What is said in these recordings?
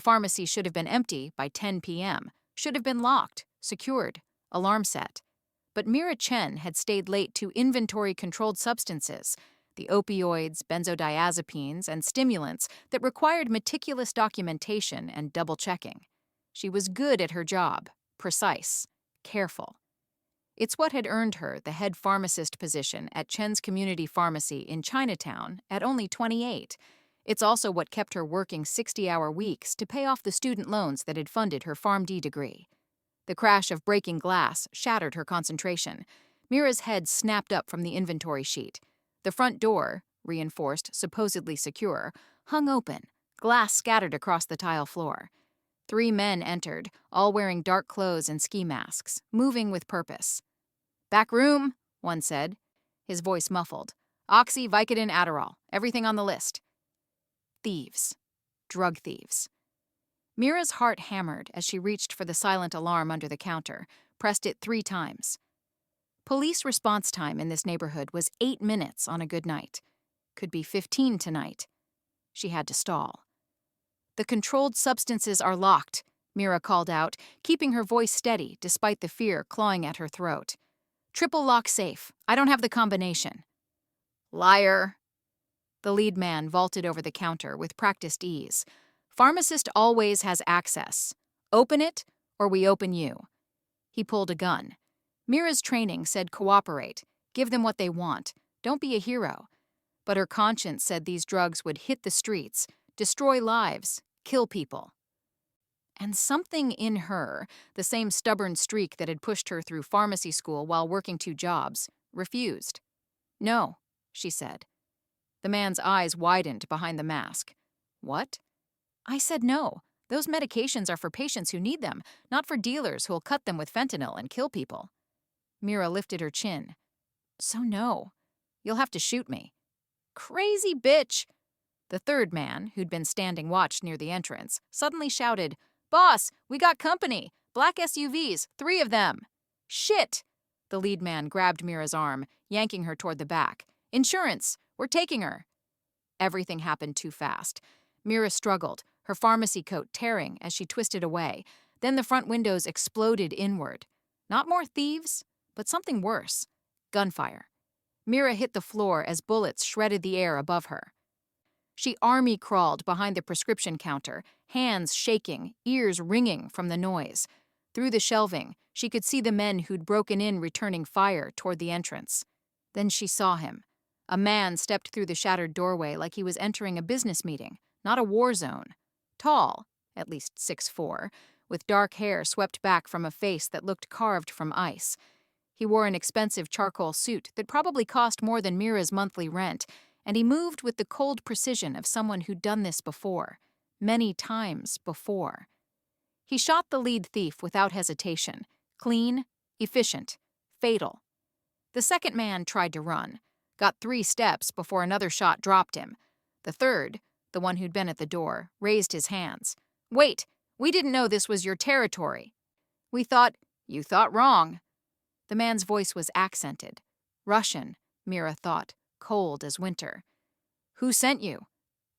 pharmacy should have been empty by 10 p.m., should have been locked, secured, alarm set. But Mira Chen had stayed late to inventory controlled substances, the opioids, benzodiazepines, and stimulants that required meticulous documentation and double-checking. She was good at her job, precise, careful. It's what had earned her the head pharmacist position at Chen's community pharmacy in Chinatown at only 28. It's also what kept her working 60-hour weeks to pay off the student loans that had funded her PharmD degree. The crash of breaking glass shattered her concentration. Mira's head snapped up from the inventory sheet. The front door, reinforced, supposedly secure, hung open, glass scattered across the tile floor. 3 men entered, all wearing dark clothes and ski masks, moving with purpose. "Back room," one said, his voice muffled. "Oxy, Vicodin, Adderall, everything on the list." Thieves. Drug thieves. Mira's heart hammered as she reached for the silent alarm under the counter, pressed it 3 times. Police response time in this neighborhood was 8 minutes on a good night. Could be 15 tonight. She had to stall. "The controlled substances are locked," Mira called out, keeping her voice steady despite the fear clawing at her throat. "Triple lock safe. I don't have the combination." "Liar." The lead man vaulted over the counter with practiced ease. "Pharmacist always has access. Open it, or we open you." He pulled a gun. Mira's training said cooperate, give them what they want, don't be a hero. But her conscience said these drugs would hit the streets, destroy lives, kill people. And something in her, the same stubborn streak that had pushed her through pharmacy school while working 2 jobs, refused. "No," she said. The man's eyes widened behind the mask. "What?" "I said no. Those medications are for patients who need them, not for dealers who'll cut them with fentanyl and kill people." Mira lifted her chin. "So no. You'll have to shoot me." "Crazy bitch!" The third man, who'd been standing watch near the entrance, suddenly shouted, "Boss, we got company! Black SUVs, 3 of them!" "Shit!" The lead man grabbed Mira's arm, yanking her toward the back. "Insurance! We're taking her!" Everything happened too fast. Mira struggled, her pharmacy coat tearing as she twisted away. Then the front windows exploded inward. Not more thieves, but something worse. Gunfire. Mira hit the floor as bullets shredded the air above her. She army crawled behind the prescription counter, hands shaking, ears ringing from the noise. Through the shelving, she could see the men who'd broken in returning fire toward the entrance. Then she saw him. A man stepped through the shattered doorway like he was entering a business meeting, not a war zone. Tall, at least 6'4", with dark hair swept back from a face that looked carved from ice. He wore an expensive charcoal suit that probably cost more than Mira's monthly rent, and he moved with the cold precision of someone who'd done this before, many times before. He shot the lead thief without hesitation, clean, efficient, fatal. The second man tried to run, got 3 steps before another shot dropped him. The third, the one who'd been at the door, raised his hands. "Wait, we didn't know this was your territory." "We thought—" "You thought wrong." The man's voice was accented. Russian, Mira thought, cold as winter. "Who sent you?"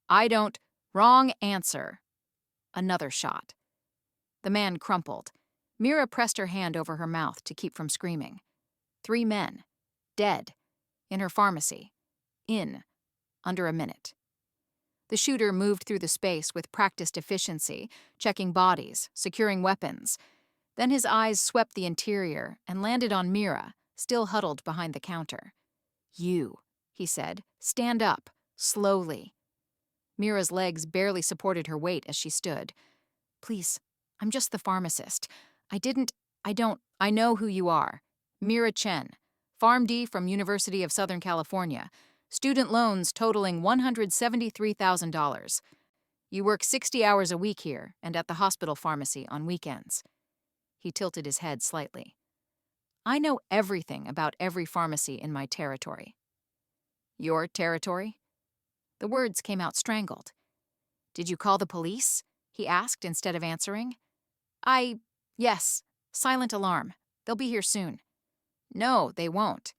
"I don't—" "Wrong answer." Another shot. The man crumpled. Mira pressed her hand over her mouth to keep from screaming. 3 men. Dead. In her pharmacy. Under a minute. The shooter moved through the space with practiced efficiency, checking bodies, securing weapons. Then his eyes swept the interior and landed on Mira, still huddled behind the counter. "You," he said. "Stand up. Slowly." Mira's legs barely supported her weight as she stood. "Please, I'm just the pharmacist. I know who you are. Mira Chen, PharmD from University of Southern California. Student loans totaling $173,000. You work 60 hours a week here and at the hospital pharmacy on weekends." He tilted his head slightly. "I know everything about every pharmacy in my territory." "Your territory?" The words came out strangled. "Did you call the police?" he asked instead of answering. Yes. Silent alarm. They'll be here soon." "No, they won't."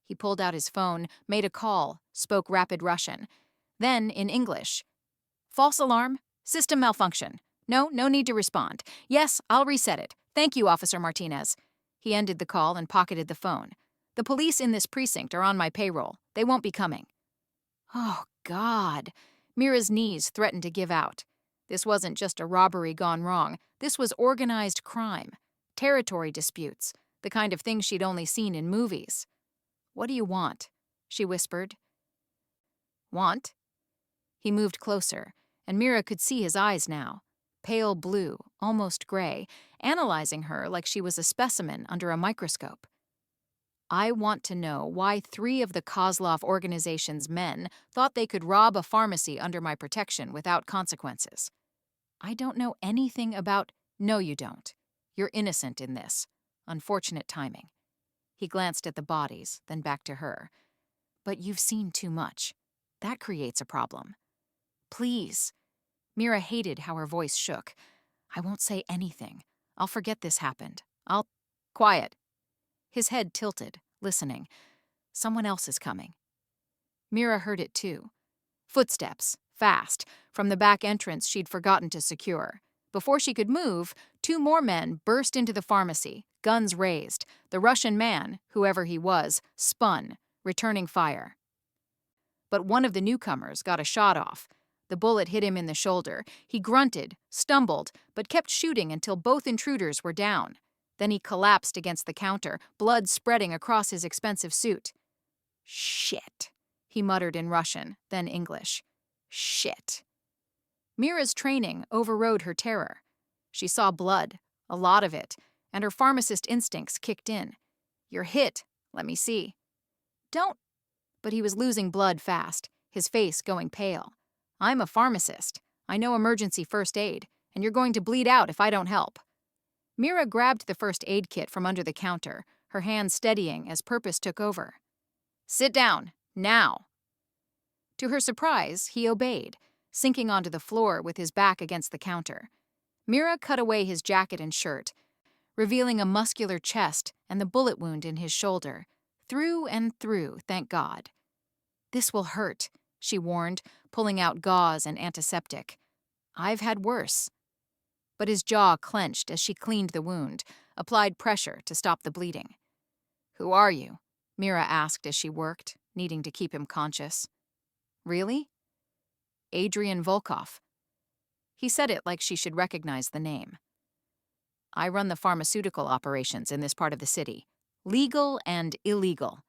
He pulled out his phone, made a call, spoke rapid Russian. Then, in English, "False alarm. System malfunction. No need to respond. Yes, I'll reset it. Thank you, Officer Martinez. He ended the call and pocketed the phone. The police in this precinct are on my payroll. They won't be coming. Oh, God. Mira's knees threatened to give out. This wasn't just a robbery gone wrong. This was organized crime. Territory disputes. The kind of thing she'd only seen in movies. What do you want? She whispered. Want? He moved closer, and Mira could see his eyes now. Pale blue, almost gray, analyzing her like she was a specimen under a microscope. I want to know why 3 of the Kozlov organization's men thought they could rob a pharmacy under my protection without consequences. I don't know anything about— No, you don't. You're innocent in this. Unfortunate timing. He glanced at the bodies, then back to her. But you've seen too much. That creates a problem. Please. Mira hated how her voice shook. I won't say anything. I'll forget this happened. Quiet. His head tilted, listening. Someone else is coming. Mira heard it too. Footsteps, fast, from the back entrance she'd forgotten to secure. Before she could move, 2 more men burst into the pharmacy, guns raised. The Russian man, whoever he was, spun, returning fire. But one of the newcomers got a shot off. The bullet hit him in the shoulder. He grunted, stumbled, but kept shooting until both intruders were down. Then he collapsed against the counter, blood spreading across his expensive suit. Shit, he muttered in Russian, then English. Shit. Mira's training overrode her terror. She saw blood, a lot of it, and her pharmacist instincts kicked in. You're hit. Let me see. Don't. But he was losing blood fast, his face going pale. I'm a pharmacist. I know emergency first aid, and you're going to bleed out if I don't help. Mira grabbed the first aid kit from under the counter, her hand steadying as purpose took over. Sit down, now. To her surprise, he obeyed, sinking onto the floor with his back against the counter. Mira cut away his jacket and shirt, revealing a muscular chest and the bullet wound in his shoulder. Through and through, thank God. This will hurt, she warned, pulling out gauze and antiseptic. I've had worse. But his jaw clenched as she cleaned the wound, applied pressure to stop the bleeding. Who are you? Mira asked as she worked, needing to keep him conscious. Really? Adrian Volkov. He said it like she should recognize the name. I run the pharmaceutical operations in this part of the city. Legal and illegal.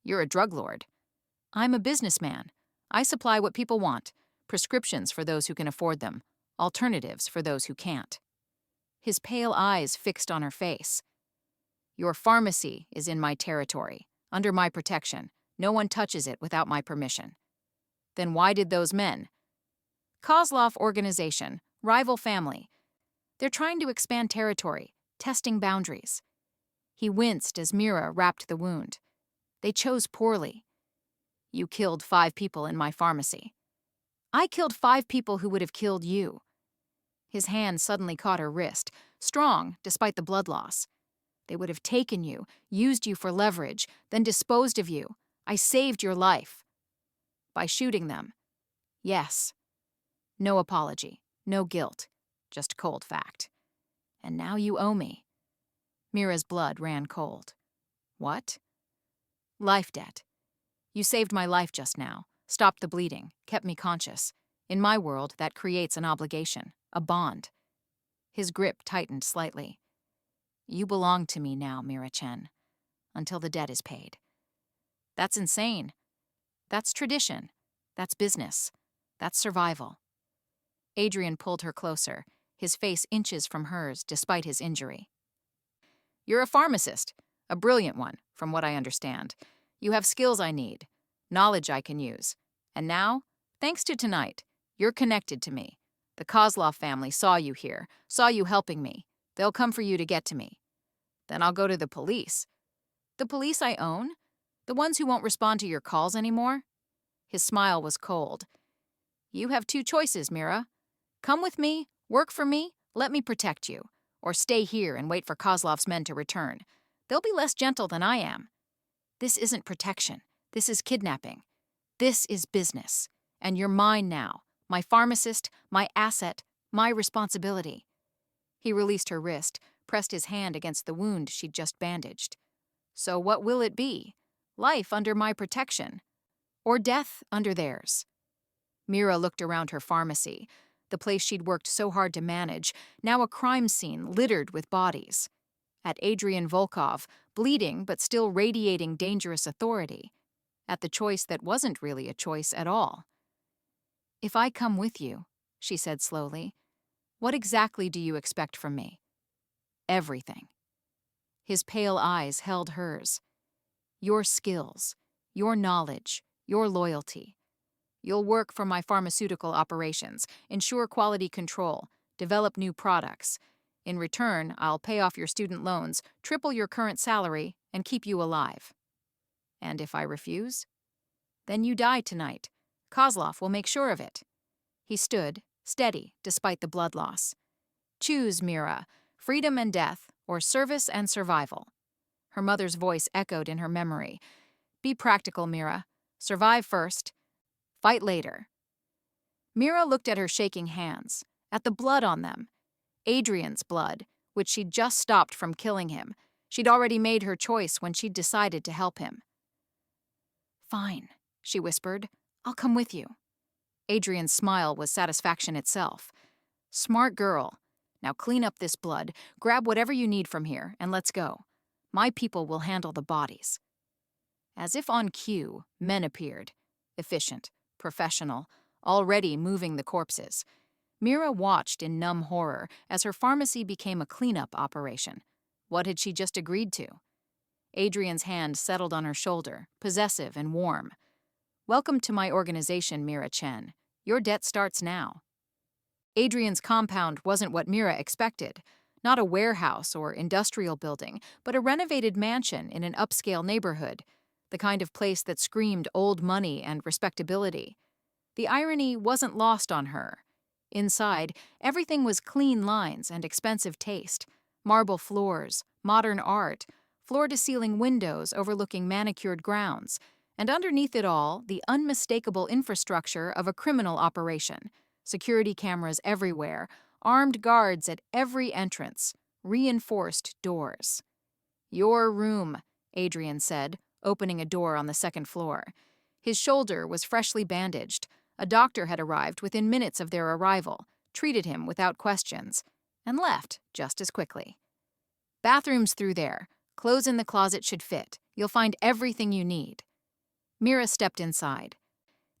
You're a drug lord. I'm a businessman. I supply what people want. Prescriptions for those who can afford them. Alternatives for those who can't. His pale eyes fixed on her face. Your pharmacy is in my territory, under my protection. No one touches it without my permission. Then why did those men? Kozlov organization, rival family. They're trying to expand territory, testing boundaries. He winced as Mira wrapped the wound. They chose poorly. You killed 5 people in my pharmacy. I killed 5 people who would have killed you. His hand suddenly caught her wrist, strong despite the blood loss. They would have taken you, used you for leverage, then disposed of you. I saved your life. By shooting them. Yes. No apology, no guilt, just cold fact. And now you owe me. Mira's blood ran cold. What? Life debt. You saved my life just now, stopped the bleeding, kept me conscious. In my world, that creates an obligation, a bond. His grip tightened slightly. You belong to me now, Mira Chen, until the debt is paid. That's insane. That's tradition. That's business. That's survival. Adrian pulled her closer, his face inches from hers despite his injury. You're a pharmacist, a brilliant one, from what I understand. You have skills I need, knowledge I can use. And now, thanks to tonight, you're connected to me. The Kozlov family saw you here, saw you helping me. They'll come for you to get to me. Then I'll go to the police. The police I own? The ones who won't respond to your calls anymore? His smile was cold. You have 2 choices, Mira. Come with me, work for me, let me protect you. Or stay here and wait for Kozlov's men to return. They'll be less gentle than I am. This isn't protection. This is kidnapping. This is business. And you're mine now. my pharmacist, my asset, my responsibility. He released her wrist, pressed his hand against the wound she'd just bandaged. So what will it be? Life under my protection, or death under theirs? Mira looked around her pharmacy, the place she'd worked so hard to manage, now a crime scene littered with bodies. At Adrian Volkov, bleeding but still radiating dangerous authority. At the choice that wasn't really a choice at all. "If I come with you," she said slowly, "what exactly do you expect from me?" "Everything." His pale eyes held hers. "Your skills, your knowledge, your loyalty. You'll work for my pharmaceutical operations, ensure quality control, develop new products. In return, I'll pay off your student loans, triple your current salary, and keep you alive. And if I refuse? Then you die tonight. Kozlov will make sure of it." He stood, steady, despite the blood loss. "Choose, Mira, freedom and death, or service and survival." Her mother's voice echoed in her memory. "Be practical, Mira. Survive first. Fight later." Mira looked at her shaking hands, at the blood on them. Adrian's blood, which she'd just stopped from killing him. She'd already made her choice when she'd decided to help him. "Fine," she whispered. "I'll come with you." Adrian's smile was satisfaction itself. "Smart girl. Now clean up this blood, grab whatever you need from here, and let's go. My people will handle the bodies." As if on cue, men appeared. Efficient, professional, already moving the corpses. Mira watched in numb horror as her pharmacy became a cleanup operation. What had she just agreed to? Adrian's hand settled on her shoulder, possessive and warm. "Welcome to my organization, Mira Chen. Your debt starts now." Adrian's compound wasn't what Mira expected. Not a warehouse or industrial building, but a renovated mansion in an upscale neighborhood. The kind of place that screamed old money and respectability. The irony wasn't lost on her. Inside, everything was clean lines and expensive taste. Marble floors, modern art, floor-to-ceiling windows overlooking manicured grounds, and underneath it all, the unmistakable infrastructure of a criminal operation. Security cameras everywhere, armed guards at every entrance, reinforced doors. "Your room," Adrian said, opening a door on the second floor. His shoulder was freshly bandaged. A doctor had arrived within minutes of their arrival, treated him without questions, and left just as quickly. "Bathroom's through there. Clothes in the closet should fit. You'll find everything you need." Mira stepped inside,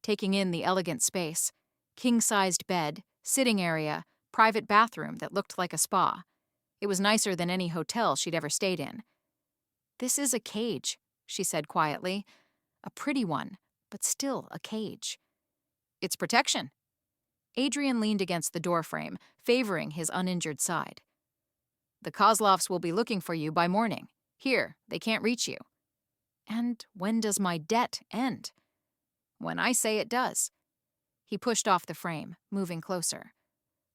taking in the elegant space. King-sized bed, sitting area, private bathroom that looked like a spa. It was nicer than any hotel she'd ever stayed in. "This is a cage," she said quietly. "A pretty one, but still a cage." "It's protection." Adrian leaned against the doorframe, favoring his uninjured side. "The Kozlovs will be looking for you by morning. Here, they can't reach you." "And when does my debt end?" "When I say it does." He pushed off the frame, moving closer.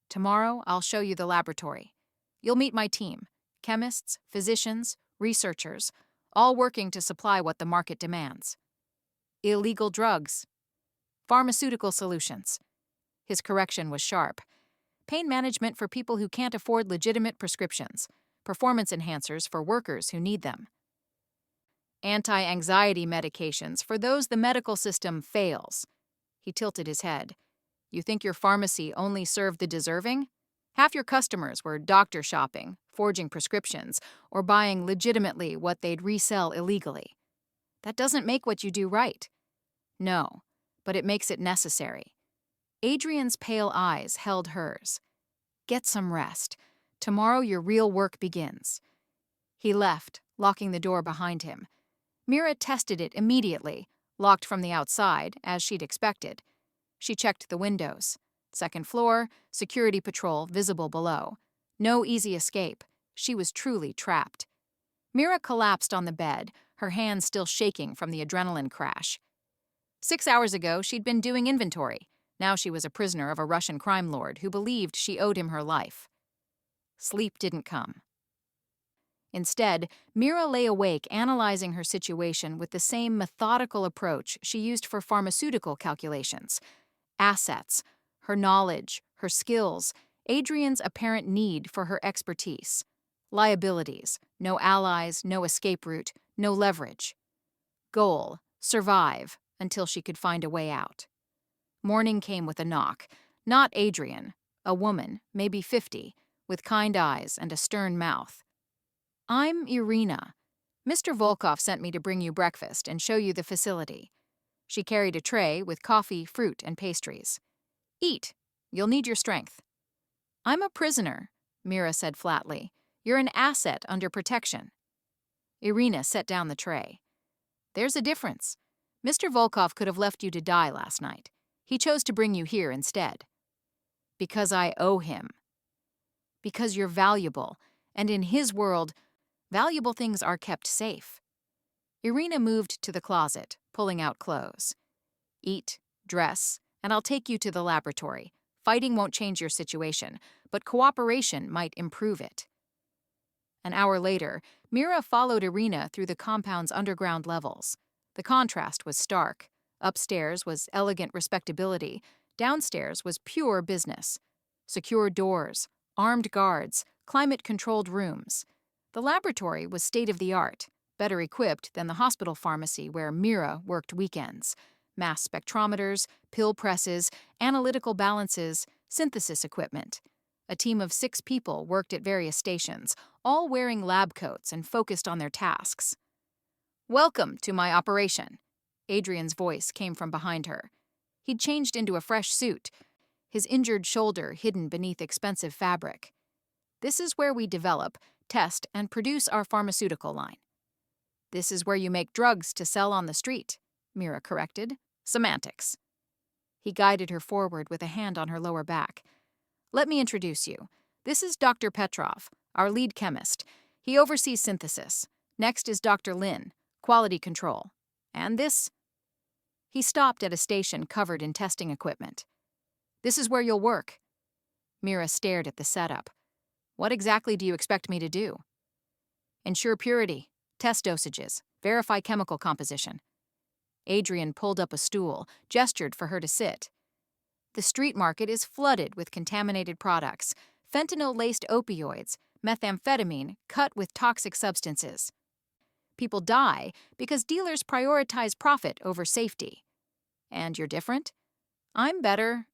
"Tomorrow, I'll show you the laboratory. You'll meet my team, chemists, physicians, researchers, all working to supply what the market demands. Illegal drugs. Pharmaceutical solutions." His correction was sharp. "Pain management for people who can't afford legitimate prescriptions. Performance enhancers for workers who need them. Anti-anxiety medications for those the medical system fails." He tilted his head. "You think your pharmacy only served the deserving? Half your customers were doctor shopping, forging prescriptions, or buying legitimately what they'd resell illegally. That doesn't make what you do right." "No, but it makes it necessary." Adrian's pale eyes held hers. "Get some rest. Tomorrow your real work begins." He left, locking the door behind him. Mira tested it immediately, locked from the outside, as she'd expected. She checked the windows. Second floor, security patrol visible below. No easy escape. She was truly trapped. Mira collapsed on the bed, her hands still shaking from the adrenaline crash. 6 hours ago, she'd been doing inventory. Now she was a prisoner of a Russian crime lord who believed she owed him her life. Sleep didn't come. Instead, Mira lay awake analyzing her situation with the same methodical approach she used for pharmaceutical calculations. Assets, her knowledge, her skills, Adrian's apparent need for her expertise. Liabilities, no allies, no escape route, no leverage. Goal, survive until she could find a way out. Morning came with a knock. Not Adrian, a woman, maybe 50, with kind eyes and a stern mouth. "I'm Irina. Mr. Volkov sent me to bring you breakfast and show you the facility." She carried a tray with coffee, fruit, and pastries. "Eat. You'll need your strength." "I'm a prisoner," Mira said flatly. "You're an asset under protection." Irina set down the tray. "There's a difference. Mr. Volkov could have left you to die last night. He chose to bring you here instead." "Because I owe him." "Because you're valuable, and in his world, valuable things are kept safe." Irina moved to the closet, pulling out clothes. "Eat, dress, and I'll take you to the laboratory. Fighting won't change your situation, but cooperation might improve it." An hour later, Mira followed Irina through the compound's underground levels. The contrast was stark. Upstairs was elegant respectability. Downstairs was pure business. Secure doors, armed guards, climate-controlled rooms. The laboratory was state-of-the-art, better equipped than the hospital pharmacy where Mira worked weekends. Mass spectrometers, pill presses, analytical balances, synthesis equipment. A team of 6 people worked at various stations, all wearing lab coats and focused on their tasks. "Welcome to my operation." Adrian's voice came from behind her. He'd changed into a fresh suit, his injured shoulder hidden beneath expensive fabric. "This is where we develop, test, and produce our pharmaceutical line." "This is where you make drugs to sell on the street," Mira corrected. "Semantics." He guided her forward with a hand on her lower back. "Let me introduce you. This is Dr. Petrov, our lead chemist. He oversees synthesis. Next is Dr. Lin, quality control. And this?" He stopped at a station covered in testing equipment. "This is where you'll work." Mira stared at the setup. "What exactly do you expect me to do?" "Ensure purity, test dosages, verify chemical composition." Adrian pulled up a stool, gestured for her to sit. "The street market is flooded with contaminated products, fentanyl-laced opioids, methamphetamine cut with toxic substances. People die because dealers prioritize profit over safety. And you're different?" "I'm better."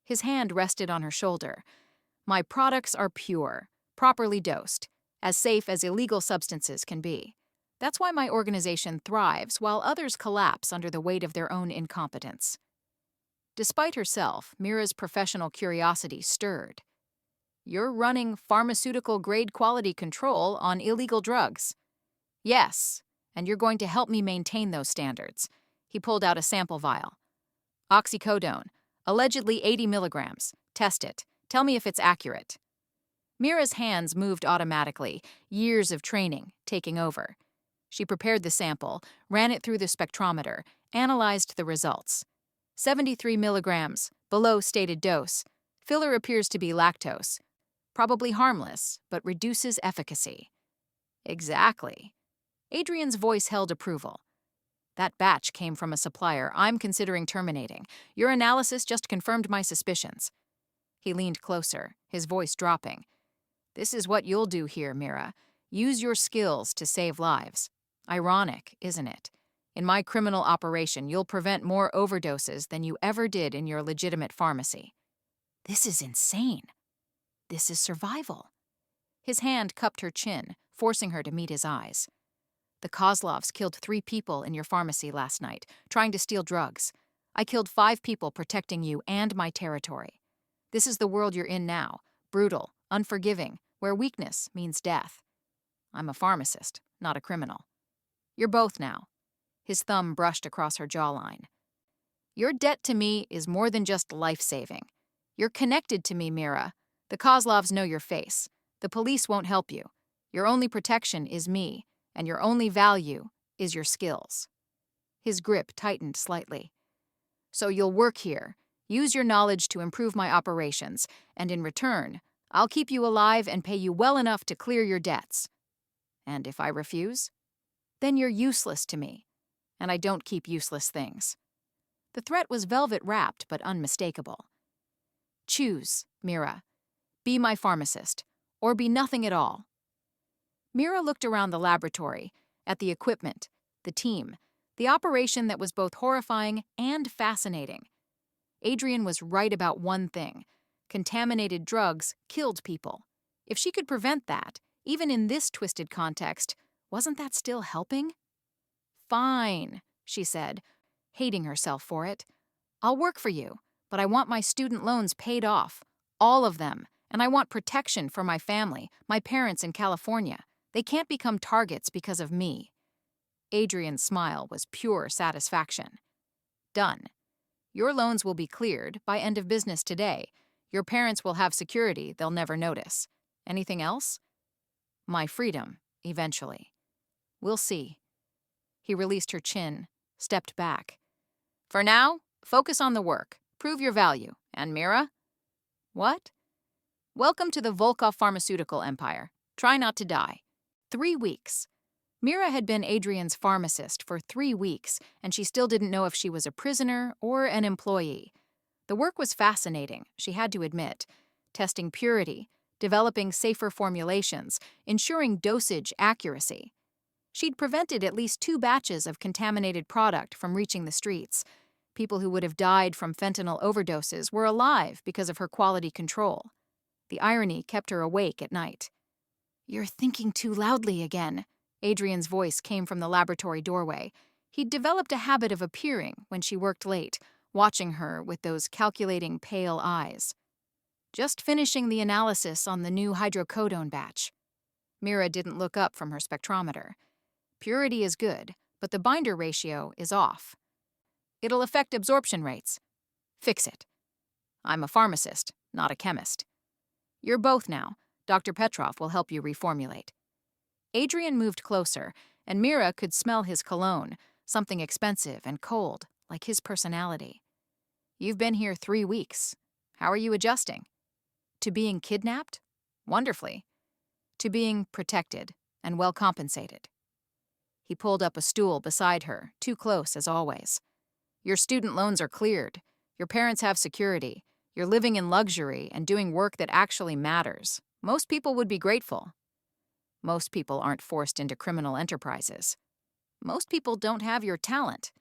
His hand rested on her shoulder. "My products are pure, properly dosed, as safe as illegal substances can be. That's why my organization thrives while others collapse under the weight of their own incompetence." Despite herself, Mira's professional curiosity stirred. "You're running pharmaceutical-grade quality control on illegal drugs." "Yes, and you're going to help me maintain those standards." He pulled out a sample vial. "Oxycodone, allegedly 80 milligrams. Test it. Tell me if it's accurate." Mira's hands moved automatically, years of training taking over. She prepared the sample, ran it through the spectrometer, analyzed the results. 73 milligrams, below stated dose. Filler appears to be lactose. Probably harmless, but reduces efficacy. "Exactly." Adrian's voice held approval. "That batch came from a supplier I'm considering terminating. Your analysis just confirmed my suspicions." He leaned closer, his voice dropping. "This is what you'll do here, Mira. Use your skills to save lives. Ironic, isn't it? In my criminal operation, you'll prevent more overdoses than you ever did in your legitimate pharmacy." "This is insane. This is survival." His hand cupped her chin, forcing her to meet his eyes. "The Kozlovs killed 3 people in your pharmacy last night, trying to steal drugs. I killed 5 people protecting you and my territory. This is the world you're in now, brutal, unforgiving, where weakness means death. I'm a pharmacist, not a criminal. You're both now." His thumb brushed across her jawline. "Your debt to me is more than just life-saving. You're connected to me, Mira. The Kozlovs know your face. The police won't help you. Your only protection is me, and your only value is your skills." His grip tightened slightly. "So you'll work here, use your knowledge to improve my operations, and in return, I'll keep you alive and pay you well enough to clear your debts. And if I refuse? Then you're useless to me, and I don't keep useless things." The threat was velvet-wrapped but unmistakable. Choose, Mira. Be my pharmacist, or be nothing at all. Mira looked around the laboratory, at the equipment, the team, the operation that was both horrifying and fascinating. Adrian was right about one thing. Contaminated drugs killed people. If she could prevent that, even in this twisted context, wasn't that still helping? Fine, she said, hating herself for it. I'll work for you, but I want my student loans paid off. All of them. And I want protection for my family, my parents in California. They can't become targets because of me. Adrian's smile was pure satisfaction. Done. Your loans will be cleared by end of business today. Your parents will have security they'll never notice. Anything else? My freedom, eventually. We'll see. He released her chin, stepped back. For now, focus on the work. Prove your value. And Mira? What? Welcome to the Volkov pharmaceutical empire. Try not to die. 3 weeks. Mira had been Adrian's pharmacist for 3 weeks, and she still didn't know if she was a prisoner or an employee. The work was fascinating, she had to admit. Testing purity, developing safer formulations, ensuring dosage accuracy. She'd prevented at least 2 batches of contaminated product from reaching the streets. People who would have died from fentanyl overdoses were alive because of her quality control. The irony kept her awake at night. You're thinking too loudly again. Adrian's voice came from the laboratory doorway. He'd developed a habit of appearing when she worked late, watching her with those calculating, pale eyes. Just finishing the analysis on the new hydrocodone batch. Mira didn't look up from her spectrometer. Purity is good, but the binder ratio is off. It'll affect absorption rates. Fix it. I'm a pharmacist, not a chemist. You're both now. Dr. Petrov will help you reformulate. Adrian moved closer, and Mira could smell his cologne, something expensive and cold, like his personality. You've been here 3 weeks. How are you adjusting? To being kidnapped? Wonderfully. To being protected and well compensated. He pulled up a stool beside her, too close as always. Your student loans are cleared. Your parents have security. You're living in luxury and doing work that actually matters. Most people would be grateful. Most people aren't forced into criminal enterprises. Most people don't have your talent.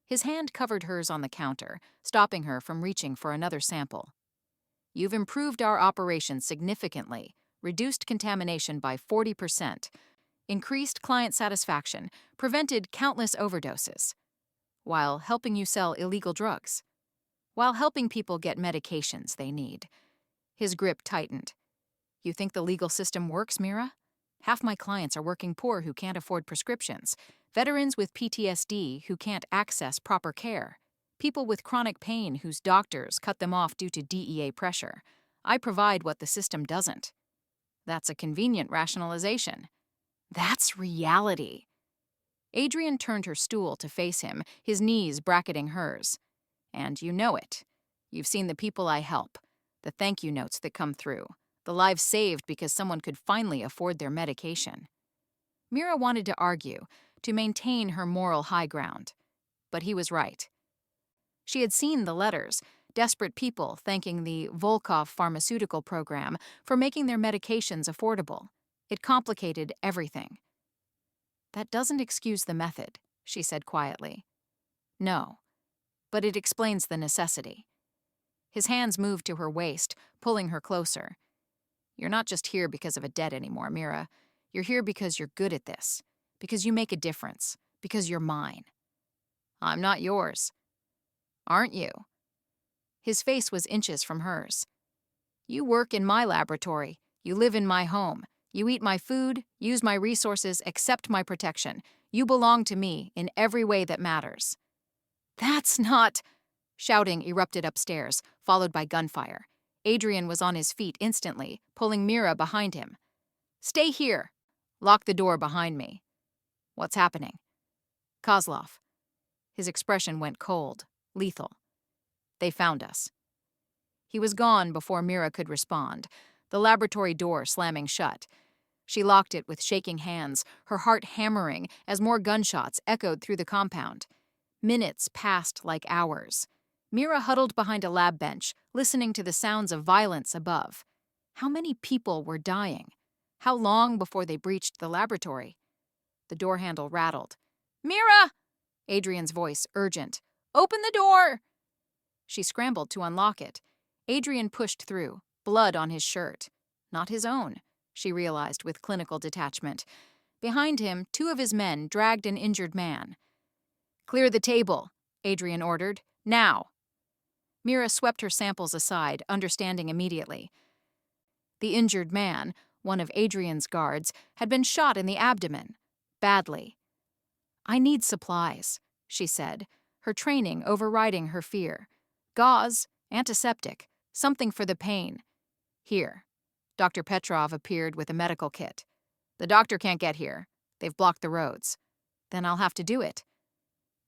His hand covered hers on the counter, stopping her from reaching for another sample. You've improved our operation significantly, reduced contamination by 40%, increased client satisfaction, prevented countless overdoses, while helping you sell illegal drugs, while helping people get medications they need. His grip tightened. You think the legal system works, Mira? Half my clients are working poor who can't afford prescriptions, veterans with PTSD who can't access proper care, people with chronic pain whose doctors cut them off due to DEA pressure. I provide what the system doesn't. That's a convenient rationalization. That's reality. Adrian turned her stool to face him, his knees bracketing hers. And you know it. You've seen the people I help, the thank you notes that come through, the lives saved because someone could finally afford their medication. Mira wanted to argue, to maintain her moral high ground. But he was right. She had seen the letters, desperate people thanking the Volkov pharmaceutical program for making their medications affordable. It complicated everything. That doesn't excuse the method, she said quietly. No, but it explains the necessity. His hands moved to her waist, pulling her closer. You're not just here because of a debt anymore, Mira. You're here because you're good at this, because you make a difference, because you're mine. I'm not yours. Aren't you? His face was inches from hers. You work in my laboratory. You live in my home. You eat my food, use my resources, accept my protection. You belong to me in every way that matters. That's not... Shouting erupted upstairs, followed by gunfire. Adrian was on his feet instantly, pulling Mira behind him. Stay here. Lock the door behind me. What's happening? Kozlov. His expression went cold, lethal. They found us. He was gone before Mira could respond, the laboratory door slamming shut. She locked it with shaking hands, her heart hammering as more gunshots echoed through the compound. Minutes passed like hours. Mira huddled behind a lab bench, listening to the sounds of violence above. How many people were dying? How long before they breached the laboratory? The door handle rattled. "Mira!" Adrian's voice, urgent. "Open the door!" She scrambled to unlock it. Adrian pushed through, blood on his shirt. Not his own, she realized with clinical detachment. Behind him, two of his men dragged an injured man. "Clear the table," Adrian ordered. "Now!" Mira swept her samples aside, understanding immediately. The injured man, one of Adrian's guards, had been shot in the abdomen. Badly. "I need supplies," she said, her training overriding her fear. "Gauze, antiseptic, something for the pain. Here." Dr. Petrov appeared with a medical kit. "The doctor can't get here. They've blocked the roads." "Then I'll have to do it."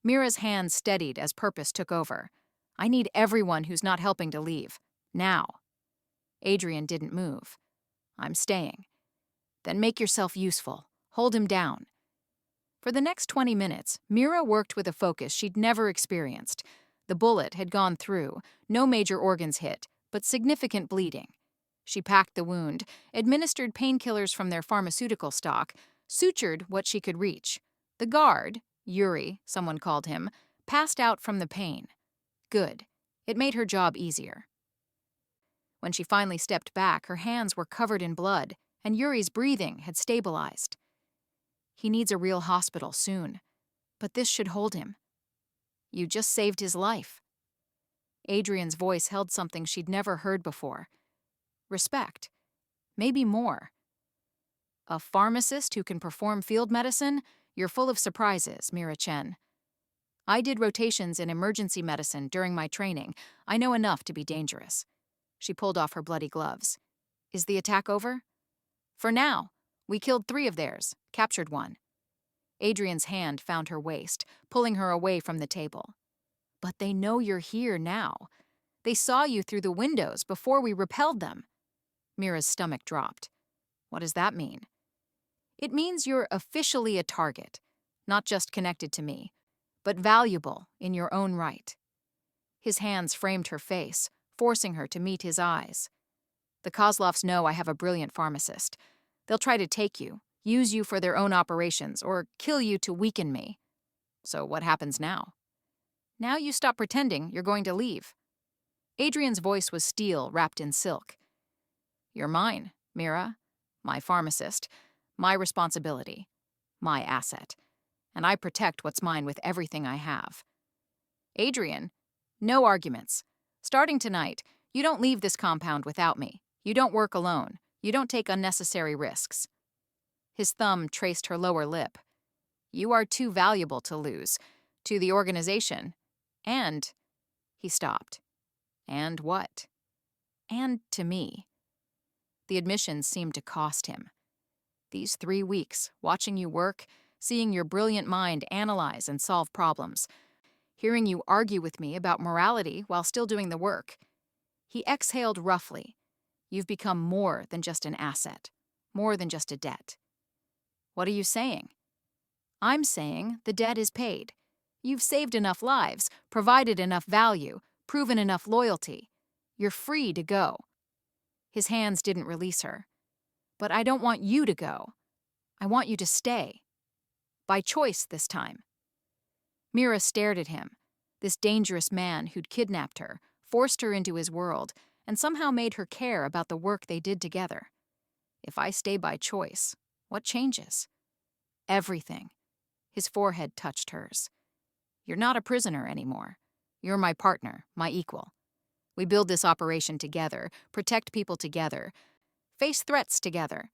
Mira's hands steadied as purpose took over. "I need everyone who's not helping to leave. Now." Adrian didn't move. "I'm staying." "Then make yourself useful. Hold him down." For the next 20 minutes, Mira worked with a focus she'd never experienced. The bullet had gone through, no major organs hit, but significant bleeding. She packed the wound, administered painkillers from their pharmaceutical stock, sutured what she could reach. The guard, Yuri, someone called him, passed out from the pain. Good. It made her job easier. When she finally stepped back, her hands were covered in blood, and Yuri's breathing had stabilized. "He needs a real hospital soon. But this should hold him." "You just saved his life." Adrian's voice held something she'd never heard before. Respect. Maybe more. "A pharmacist who can perform field medicine? You're full of surprises, Mira Chen." "I did rotations in emergency medicine during my training. I know enough to be dangerous." She pulled off her bloody gloves. "Is the attack over?" "For now. We killed 3 of theirs, captured 1. Adrian's hand found her waist, pulling her away from the table. "But they know you're here now. They saw you through the windows before we repelled them." Mira's stomach dropped. "What does that mean?" "It means you're officially a target, not just connected to me, but valuable in your own right." His hands framed her face, forcing her to meet his eyes. "The Kozlovs know I have a brilliant pharmacist. They'll try to take you, use you for their own operations, or kill you to weaken me. So what happens now?" "Now you stop pretending you're going to leave." Adrian's voice was steel wrapped in silk. "You're mine, Mira. My pharmacist. My responsibility. My asset. And I protect what's mine with everything I have." "Adrian, no arguments. Starting tonight, you don't leave this compound without me. You don't work alone. You don't take unnecessary risks." His thumb traced her lower lip. "You are too valuable to lose. To the organization. And..." He stopped. "And what?" "And to me." The admission seemed to cost him. "These 3 weeks, watching you work, seeing your brilliant mind analyze and solve problems, hearing you argue with me about morality while still doing the work." He exhaled roughly. "You've become more than just an asset, more than just a debt." "What are you saying?" "I'm saying the debt is paid. You've saved enough lives, provided enough value, proven enough loyalty. You're free to go." His hands didn't release her. "But I don't want you to go. I want you to stay. By choice this time." Mira stared at him, this dangerous man who'd kidnapped her, forced her into his world, and somehow made her care about the work they did together. "If I stay by choice, what changes?" "Everything." His forehead touched hers. "You're not a prisoner anymore. You're my partner, my equal. We build this operation together, protect people together, face threats together.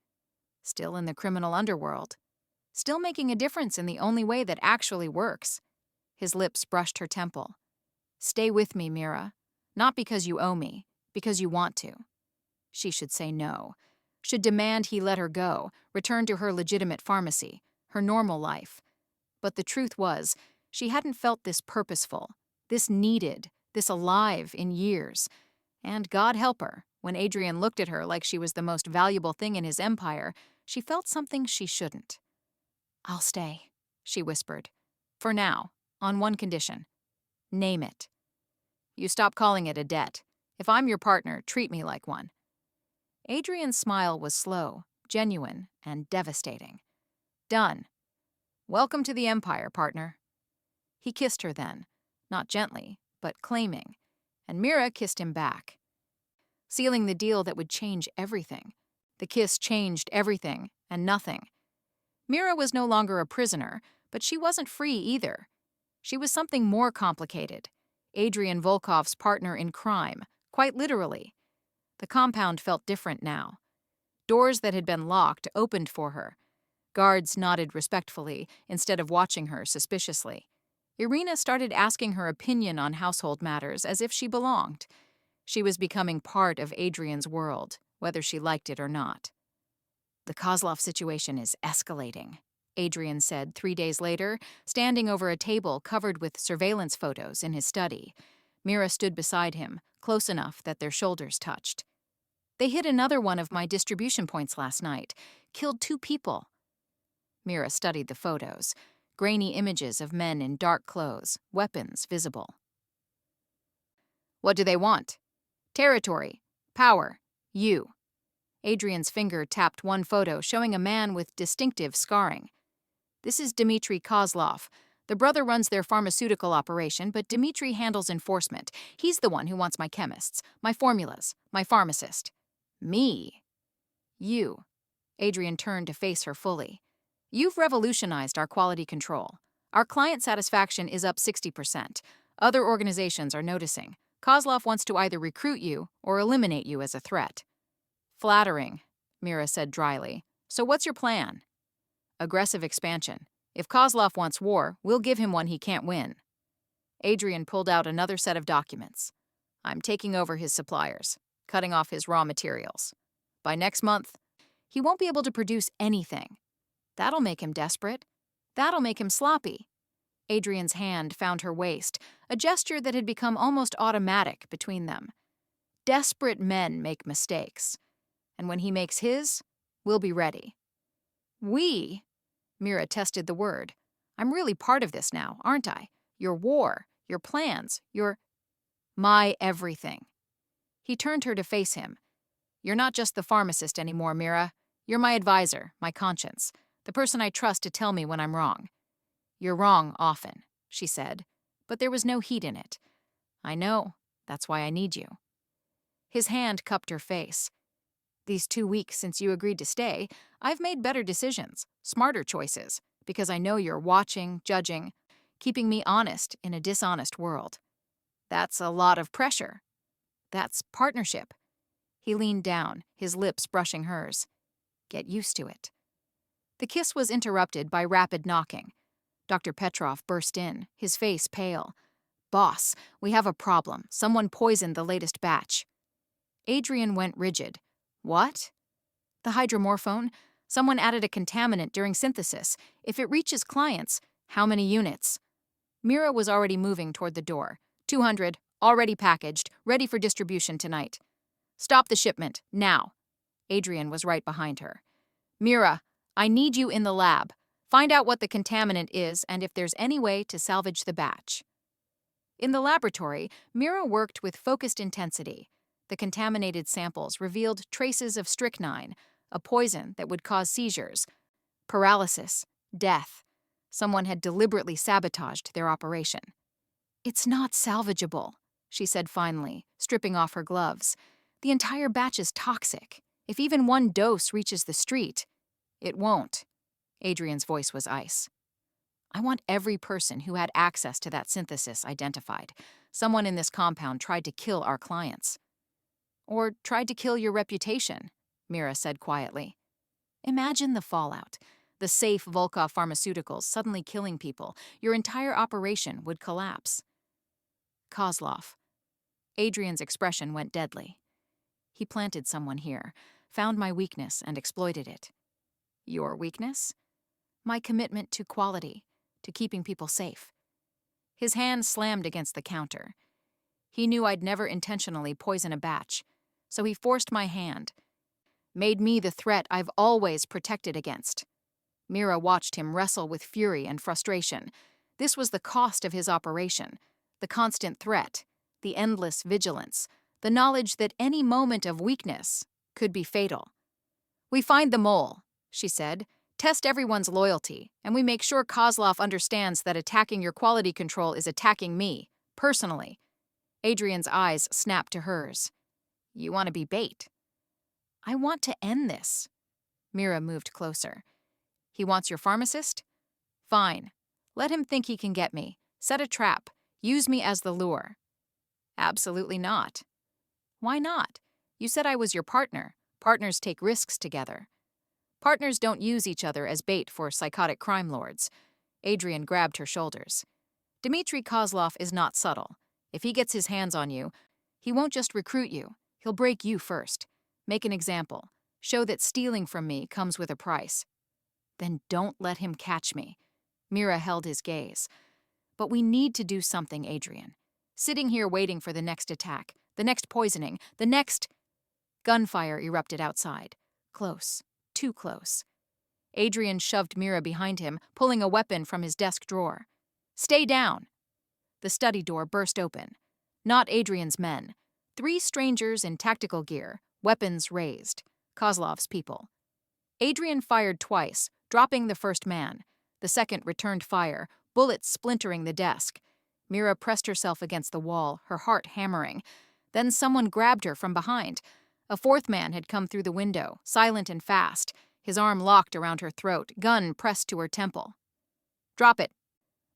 Still in the criminal underworld. Still making a difference in the only way that actually works." His lips brushed her temple. "Stay with me, Mira. Not because you owe me, because you want to." She should say no. Should demand he let her go, return to her legitimate pharmacy, her normal life. But the truth was, she hadn't felt this purposeful, this needed, this alive in years. And God help her, when Adrian looked at her like she was the most valuable thing in his empire, she felt something she shouldn't. "I'll stay," she whispered. "For now, on one condition." "Name it." You stop calling it a debt. If I'm your partner, treat me like one." Adrian's smile was slow, genuine, and devastating. "Done. Welcome to the Empire, partner." He kissed her then, not gently, but claiming, and Mira kissed him back, sealing the deal that would change everything. The kiss changed everything and nothing. Mira was no longer a prisoner, but she wasn't free either. She was something more complicated. Adrian Volkov's partner in crime, quite literally. The compound felt different now. Doors that had been locked opened for her. Guards nodded respectfully instead of watching her suspiciously. Irina started asking her opinion on household matters as if she belonged. She was becoming part of Adrian's world, whether she liked it or not. "The Kozlov situation is escalating," Adrian said 3 days later, standing over a table covered with surveillance photos in his study. Mira stood beside him, close enough that their shoulders touched. "They hit another one of my distribution points last night. Killed 2 people. Mira studied the photos, grainy images of men in dark clothes, weapons visible. "What do they want?" "Territory. Power. You." Adrian's finger tapped one photo showing a man with distinctive scarring. "This is Dmitry Kozlov. The brother runs their pharmaceutical operation, but Dmitry handles enforcement. He's the one who wants my chemists, my formulas, my pharmacist." "Me?" "You." Adrian turned to face her fully. "You've revolutionized our quality control. Our client satisfaction is up 60%. Other organizations are noticing. Kozlov wants to either recruit you or eliminate you as a threat." "Flattering," Mira said dryly. "So what's your plan?" "Aggressive expansion. If Kozlov wants war, we'll give him one he can't win." Adrian pulled out another set of documents. "I'm taking over his suppliers, cutting off his raw materials. By next month, he won't be able to produce anything. That'll make him desperate. That'll make him sloppy." Adrian's hand found her waist, a gesture that had become almost automatic between them. Desperate men make mistakes. And when he makes his, we'll be ready. "We?" Mira tested the word. "I'm really part of this now, aren't I? Your war, your plans, your—" "My everything." He turned her to face him. "You're not just the pharmacist anymore, Mira. You're my advisor, my conscience, the person I trust to tell me when I'm wrong." "You're wrong often," she said, but there was no heat in it. "I know. That's why I need you." His hand cupped her face. "These 2 weeks since you agreed to stay, I've made better decisions, smarter choices, because I know you're watching, judging, keeping me honest in a dishonest world. That's a lot of pressure. That's partnership." He leaned down, his lips brushing hers. "Get used to it." The kiss was interrupted by rapid knocking. Dr. Petrov burst in, his face pale. "Boss, we have a problem. Someone poisoned the latest batch." Adrian went rigid. "What?" "The hydromorphone. Someone added a contaminant during synthesis. If it reaches clients, how many units?" Mira was already moving toward the door. 200, already packaged, ready for distribution tonight." "Stop the shipment, now." Adrian was right behind her. "Mira, I need you in the lab. Find out what the contaminant is and if there's any way to salvage the batch." In the laboratory, Mira worked with focused intensity. The contaminated samples revealed traces of strychnine, a poison that would cause seizures, paralysis, death. Someone had deliberately sabotaged their operation. "It's not salvageable," she said finally, stripping off her gloves. "The entire batch is toxic. If even one dose reaches the street—" "It won't." Adrian's voice was ice. "I want every person who had access to that synthesis identified. Someone in this compound tried to kill our clients." "Or tried to kill your reputation," Mira said quietly. "Imagine the fallout. The safe Volkov pharmaceuticals suddenly killing people. Your entire operation would collapse." "Kozlov." Adrian's expression went deadly. "He planted someone here, found my weakness and exploited it." "Your weakness?" "My commitment to quality, to keeping people safe." His hand slammed against the counter. He knew I'd never intentionally poison a batch, so he forced my hand, made me the threat I've always protected against. Mira watched him wrestle with fury and frustration. This was the cost of his operation, the constant threat, the endless vigilance, the knowledge that any moment of weakness could be fatal. "We find the mole," she said, "test everyone's loyalty, and we make sure Kozlov understands that attacking your quality control is attacking me, personally." Adrian's eyes snapped to hers. "You want to be bait?" "I want to end this." Mira moved closer. "He wants your pharmacist? Fine. Let him think he can get me. Set a trap. Use me as the lure." "Absolutely not." "Why not? You said I was your partner. Partners take risks together." "Partners don't use each other as bait for psychotic crime lords." Adrian grabbed her shoulders. "Dmitry Kozlov is not subtle. If he gets his hands on you, he won't just recruit you. He'll break you first. Make an example. Show that stealing from me comes with a price." "Then don't let him catch me." Mira held his gaze. "But we need to do something, Adrian. Sitting here waiting for the next attack, the next poisoning, the next—" Gunfire erupted outside. Close. Too close. Adrian shoved Mira behind him, pulling a weapon from his desk drawer. "Stay down." The study door burst open. Not Adrian's men. 3 strangers in tactical gear, weapons raised. Kozlov's people. Adrian fired twice, dropping the first man. The second returned fire, bullets splintering the desk. Mira pressed herself against the wall, her heart hammering. Then someone grabbed her from behind. A 4th man had come through the window, silent and fast, his arm locked around her throat, gun pressed to her temple. "Drop it,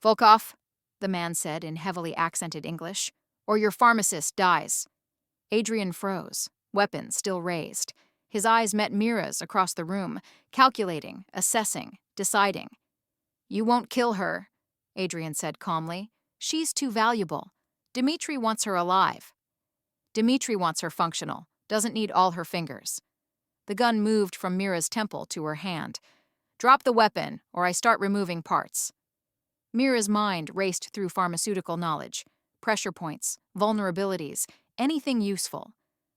Volkov," the man said in heavily accented English, "or your pharmacist dies." Adrian froze, weapon still raised. His eyes met Mira's across the room, calculating, assessing, deciding. "You won't kill her," Adrian said calmly. "She's too valuable. Dmitry wants her alive." "Dmitry wants her functional, doesn't need all her fingers." The gun moved from Mira's temple to her hand. "Drop the weapon, or I start removing parts." Mira's mind raced through pharmaceutical knowledge, pressure points, vulnerabilities, anything useful.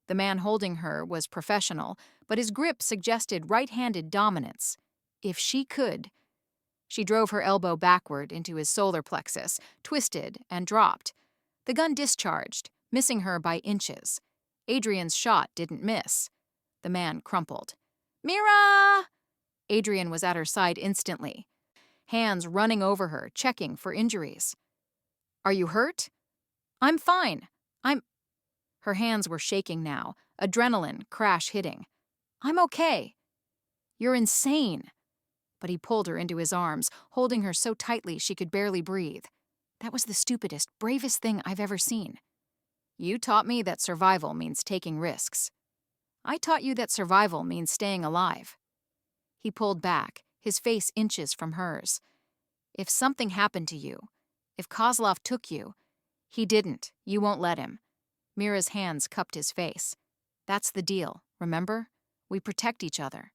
The man holding her was professional, but his grip suggested right-handed dominance. If she could— She drove her elbow backward into his solar plexus, twisted, and dropped. The gun discharged, missing her by inches. Adrian's shot didn't miss. The man crumpled. "Mira!" Adrian was at her side instantly, hands running over her, checking for injuries. "Are you hurt?" "I'm fine. Her hands were shaking now, adrenaline crash-hitting. "I'm okay." "You're insane." But he pulled her into his arms, holding her so tightly she could barely breathe. "That was the stupidest, bravest thing I've ever seen." "You taught me that survival means taking risks." "I taught you that survival means staying alive." He pulled back, his face inches from hers. "If something happened to you, if Kozlov took you—" "He didn't. You won't let him." Mira's hands cupped his face. "That's the deal, remember? We protect each other.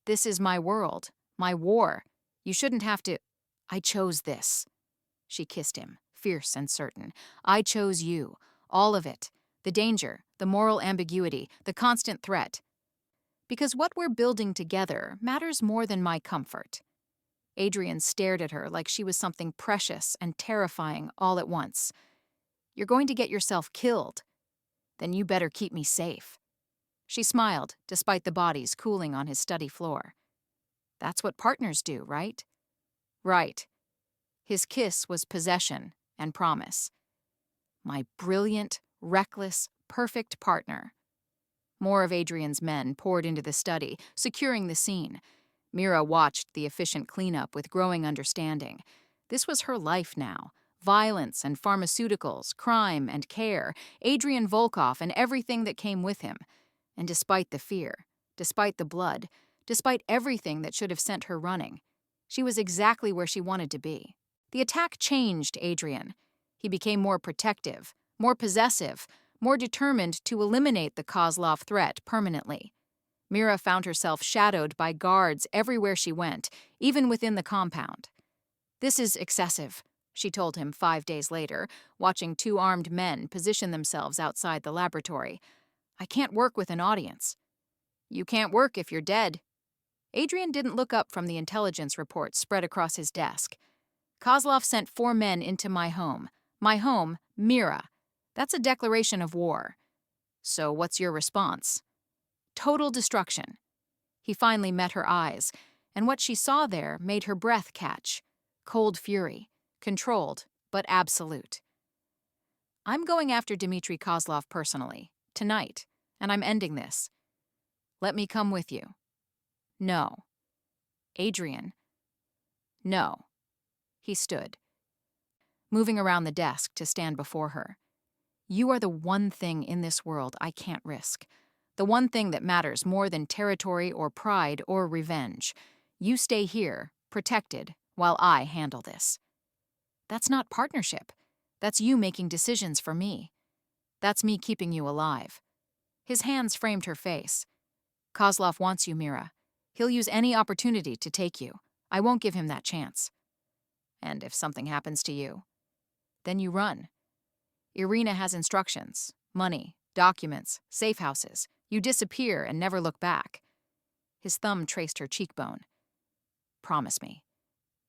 This is my world, my war. You shouldn't have to—" "I chose this." She kissed him, fierce and certain. "I chose you. All of it. The danger, the moral ambiguity, the constant threat. Because what we're building together matters more than my comfort." Adrian stared at her like she was something precious and terrifying all at once. "You're going to get yourself killed. Then you better keep me safe." She smiled, despite the bodies cooling on his study floor. "That's what partners do, right?" "Right." His kiss was possession and promise. "My brilliant, reckless, perfect partner." More of Adrian's men poured into the study, securing the scene. Mira watched the efficient cleanup with growing understanding. This was her life now. Violence and pharmaceuticals, crime and care, Adrian Volkov and everything that came with him. And despite the fear, despite the blood, despite everything that should have sent her running, she was exactly where she wanted to be. The attack changed Adrian. He became more protective, more possessive, more determined to eliminate the Kozlov threat permanently. Mira found herself shadowed by guards everywhere she went, even within the compound. "This is excessive," she told him 5 days later, watching 2 armed men position themselves outside the laboratory. "I can't work with an audience." "You can't work if you're dead." Adrian didn't look up from the intelligence reports spread across his desk. "Kozlov sent 4 men into my home, Mira. That's a declaration of war. So what's your response? Total destruction. He finally met her eyes, and what she saw there made her breath catch. Cold fury, controlled, but absolute. I'm going after Dmitry Kozlov personally, tonight, and I'm ending this. Let me come with you. No. Adrian. No. He stood, moving around the desk to stand before her. You are the one thing in this world I can't risk. The one thing that matters more than territory or pride or revenge. You stay here, protected, while I handle this. That's not partnership. That's you making decisions for me. That's me keeping you alive. His hands framed her face. Kozlov wants you, Mira. He'll use any opportunity to take you. I won't give him that chance. And if something happens to you, then you run. Irina has instructions, money, documents, safe houses. You disappear and never look back. His thumb traced her cheekbone. Promise me.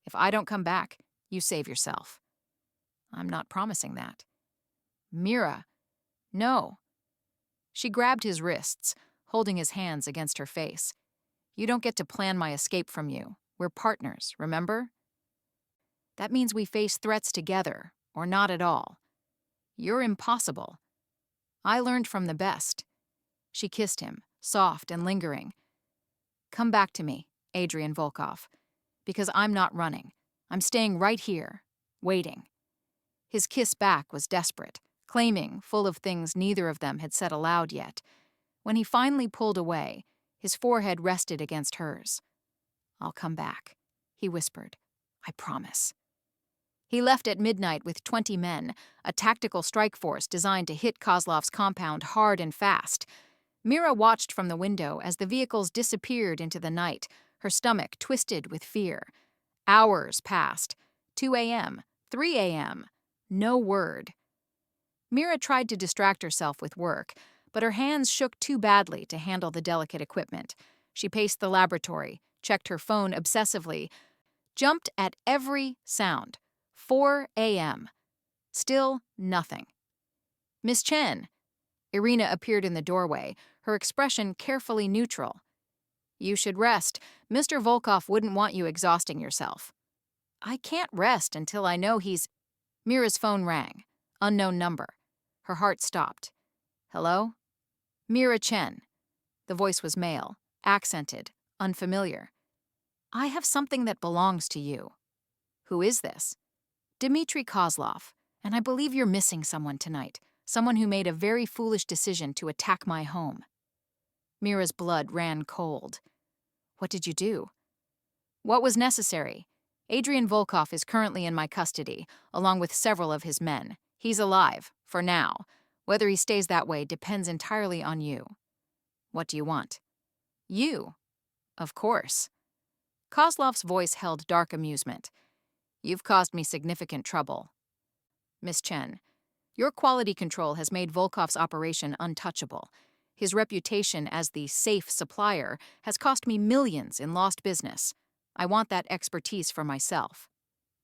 If I don't come back, you save yourself. I'm not promising that. Mira. No. She grabbed his wrists, holding his hands against her face. You don't get to plan my escape from you. We're partners, remember? That means we face threats together, or not at all. You're impossible. I learned from the best. She kissed him, soft and lingering. Come back to me, Adrian Volkov, because I'm not running. I'm staying right here, waiting. His kiss back was desperate, claiming, full of things neither of them had said aloud yet. When he finally pulled away, his forehead rested against hers. I'll come back, he whispered. I promise. He left at midnight with 20 men, a tactical strike force designed to hit Kozlov's compound hard and fast. Mira watched from the window as the vehicles disappeared into the night, her stomach twisted with fear. Hours passed. 2 a.m., 3 a.m., no word. Mira tried to distract herself with work, but her hands shook too badly to handle the delicate equipment. She paced the laboratory, checked her phone obsessively, jumped at every sound. 4 a.m. Still nothing. Miss Chen. Irina appeared in the doorway, her expression carefully neutral. You should rest. Mr. Volkov wouldn't want you exhausting yourself. I can't rest until I know he's... Mira's phone rang. Unknown number. Her heart stopped. Hello? Mira Chen. The voice was male, accented, unfamiliar. I have something that belongs to you. Who is this? Dmitry Kozlov, and I believe you're missing someone tonight, someone who made a very foolish decision to attack my home. Mira's blood ran cold. What did you do? What was necessary? Adrian Volkov is currently in my custody, along with several of his men. He's alive, for now. Whether he stays that way depends entirely on you. What do you want? You. Of course. Kozlov's voice held dark amusement. You've caused me significant trouble. Miss Chen, your quality control has made Volkov's operation untouchable. His reputation as the safe supplier has cost me millions in lost business. I want that expertise for myself.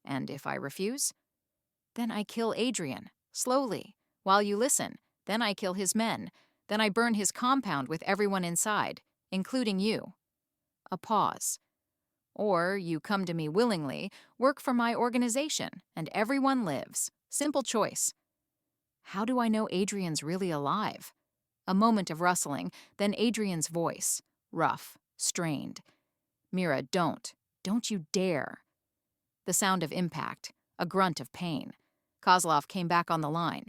And if I refuse? Then I kill Adrian, slowly, while you listen. Then I kill his men. Then I burn his compound with everyone inside, including you. A pause. Or you come to me willingly, work for my organization, and everyone lives. Simple choice. How do I know Adrian's really alive? A moment of rustling, then Adrian's voice, rough, strained. Mira, don't. Don't you dare. The sound of impact, a grunt of pain. Kozlov came back on the line.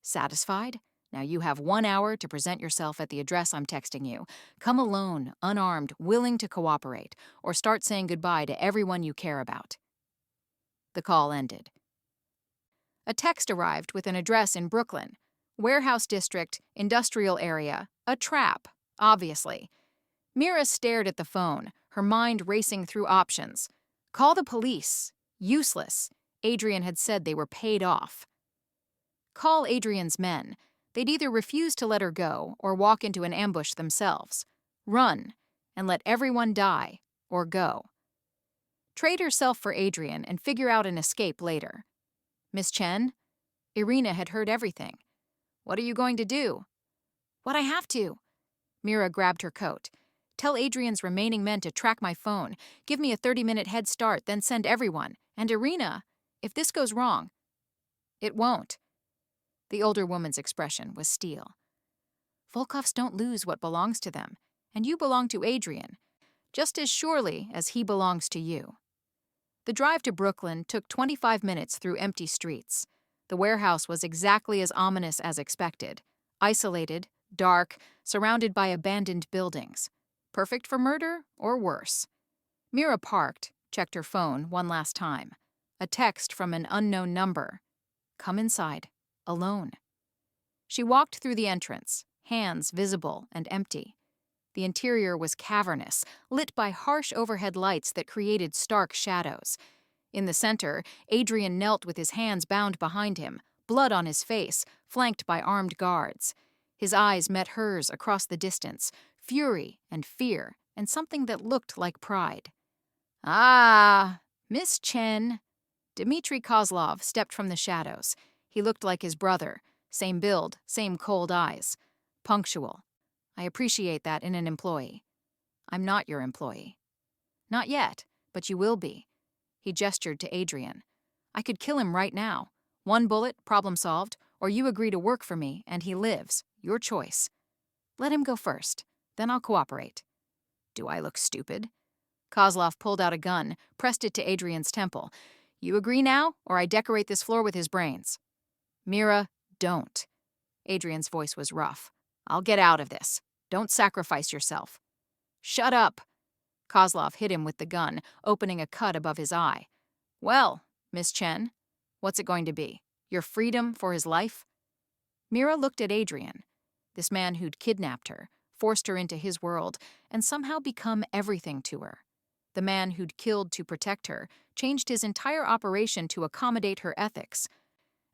Satisfied? Now you have 1 hour to present yourself at the address I'm texting you. Come alone, unarmed, willing to cooperate, or start saying goodbye to everyone you care about. The call ended. A text arrived with an address in Brooklyn. Warehouse district, industrial area, a trap, obviously. Mira stared at the phone, her mind racing through options. Call the police. Useless. Adrian had said they were paid off. Call Adrian's men. They'd either refuse to let her go or walk into an ambush themselves. Run, and let everyone die, or go. Trade herself for Adrian and figure out an escape later. Miss Chen? Irina had heard everything. What are you going to do? What I have to. Mira grabbed her coat. Tell Adrian's remaining men to track my phone. Give me a 30-minute head start, then send everyone. And Irina, if this goes wrong. It won't. The older woman's expression was steel. Volkovs don't lose what belongs to them, and you belong to Adrian, just as surely as he belongs to you. The drive to Brooklyn took 25 minutes through empty streets. The warehouse was exactly as ominous as expected. Isolated, dark, surrounded by abandoned buildings. Perfect for murder or worse. Mira parked, checked her phone one last time. A text from an unknown number. Come inside, alone. She walked through the entrance, hands visible and empty. The interior was cavernous, lit by harsh overhead lights that created stark shadows. In the center, Adrian knelt with his hands bound behind him, blood on his face, flanked by armed guards. His eyes met hers across the distance, fury and fear, and something that looked like pride. Ah, Miss Chen. Dmitry Kozlov stepped from the shadows. He looked like his brother, same build, same cold eyes. Punctual. I appreciate that in an employee. I'm not your employee. Not yet, but you will be. He gestured to Adrian. I could kill him right now. One bullet, problem solved, or you agree to work for me and he lives. Your choice. Let him go first, then I'll cooperate. Do I look stupid? Kozlov pulled out a gun, pressed it to Adrian's temple. You agree now, or I decorate this floor with his brains. Mira, don't. Adrian's voice was rough. I'll get out of this. Don't sacrifice yourself. Shut up. Kozlov hit him with the gun, opening a cut above his eye. Well, Miss Chen, what's it going to be? Your freedom for his life? Mira looked at Adrian, this man who'd kidnapped her, forced her into his world, and somehow become everything to her. The man who'd killed to protect her, changed his entire operation to accommodate her ethics,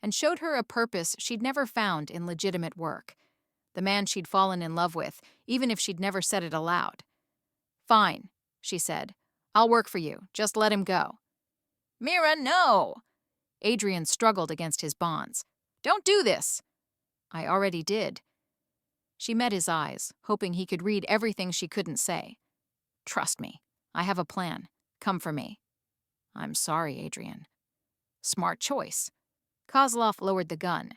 and showed her a purpose she'd never found in legitimate work. The man she'd fallen in love with, even if she'd never said it aloud. Fine, she said. I'll work for you. Just let him go. Mira, no! Adrian struggled against his bonds. Don't do this! I already did. She met his eyes, hoping he could read everything she couldn't say. Trust me. I have a plan. Come for me. I'm sorry, Adrian. Smart choice. Kozlov lowered the gun.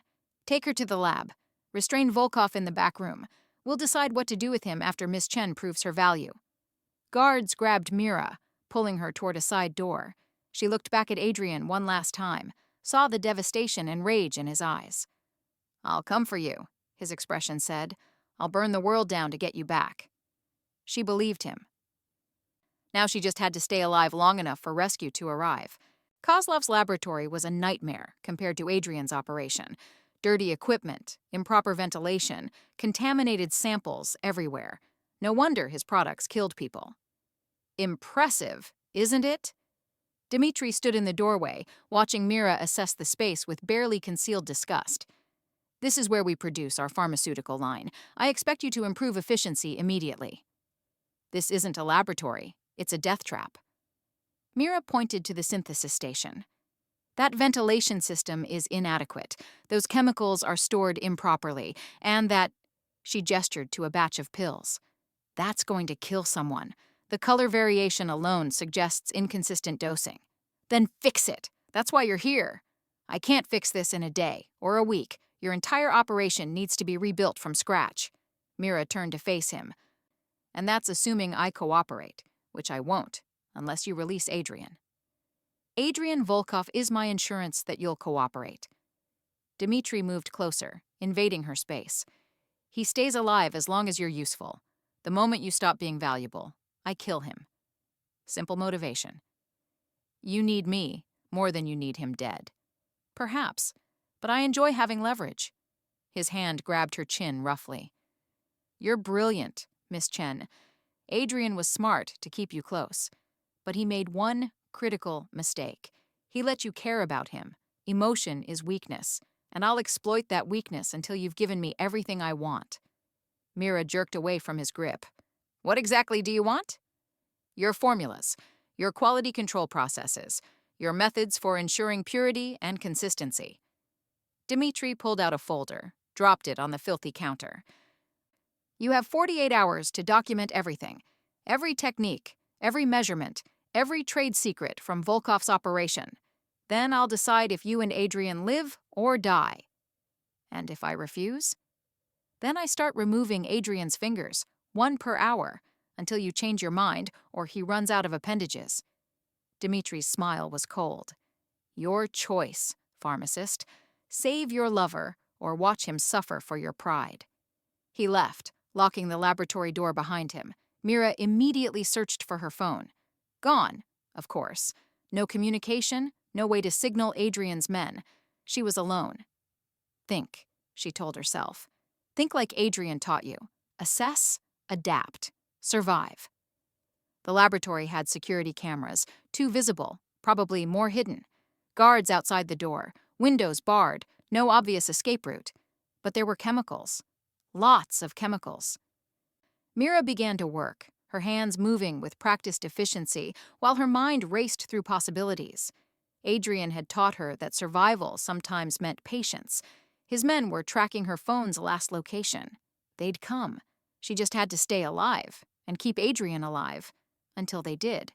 Take her to the lab. Restrain Volkov in the back room. We'll decide what to do with him after Miss Chen proves her value. Guards grabbed Mira, pulling her toward a side door. She looked back at Adrian one last time, saw the devastation and rage in his eyes. I'll come for you, his expression said. I'll burn the world down to get you back. She believed him. Now she just had to stay alive long enough for rescue to arrive. Kozlov's laboratory was a nightmare compared to Adrian's operation. Dirty equipment, improper ventilation, contaminated samples everywhere. No wonder his products killed people. Impressive, isn't it? Dmitry stood in the doorway, watching Mira assess the space with barely concealed disgust. This is where we produce our pharmaceutical line. I expect you to improve efficiency immediately. This isn't a laboratory. It's a death trap. Mira pointed to the synthesis station. That ventilation system is inadequate. Those chemicals are stored improperly, and that... She gestured to a batch of pills. That's going to kill someone. The color variation alone suggests inconsistent dosing. Then fix it. That's why you're here. I can't fix this in a day or a week. Your entire operation needs to be rebuilt from scratch. Mira turned to face him. And that's assuming I cooperate, which I won't, unless you release Adrian. Adrian Volkov is my insurance that you'll cooperate. Dmitry moved closer, invading her space. He stays alive as long as you're useful. The moment you stop being valuable, I kill him. Simple motivation. You need me more than you need him dead. Perhaps, but I enjoy having leverage. His hand grabbed her chin roughly. You're brilliant, Miss Chen. Adrian was smart to keep you close, but he made one critical mistake. He let you care about him. Emotion is weakness, and I'll exploit that weakness until you've given me everything I want. Mira jerked away from his grip. What exactly do you want? Your formulas, your quality control processes, your methods for ensuring purity and consistency. Dmitry pulled out a folder, dropped it on the filthy counter. You have 48 hours to document everything. Every technique, every measurement, every trade secret from Volkov's operation. Then I'll decide if you and Adrian live or die. And if I refuse? Then I start removing Adrian's fingers, 1 per hour, until you change your mind or he runs out of appendages. Dimitri's smile was cold. Your choice, pharmacist. Save your lover or watch him suffer for your pride. He left, locking the laboratory door behind him. Mira immediately searched for her phone. Gone, of course. No communication, no way to signal Adrian's men. She was alone. Think, she told herself. Think like Adrian taught you. Assess, adapt, survive. The laboratory had security cameras, 2 visible, probably more hidden. Guards outside the door, windows barred, no obvious escape route. But there were chemicals. Lots of chemicals. Mira began to work, her hands moving with practiced efficiency while her mind raced through possibilities. Adrian had taught her that survival sometimes meant patience. His men were tracking her phone's last location. They'd come. She just had to stay alive and keep Adrian alive until they did.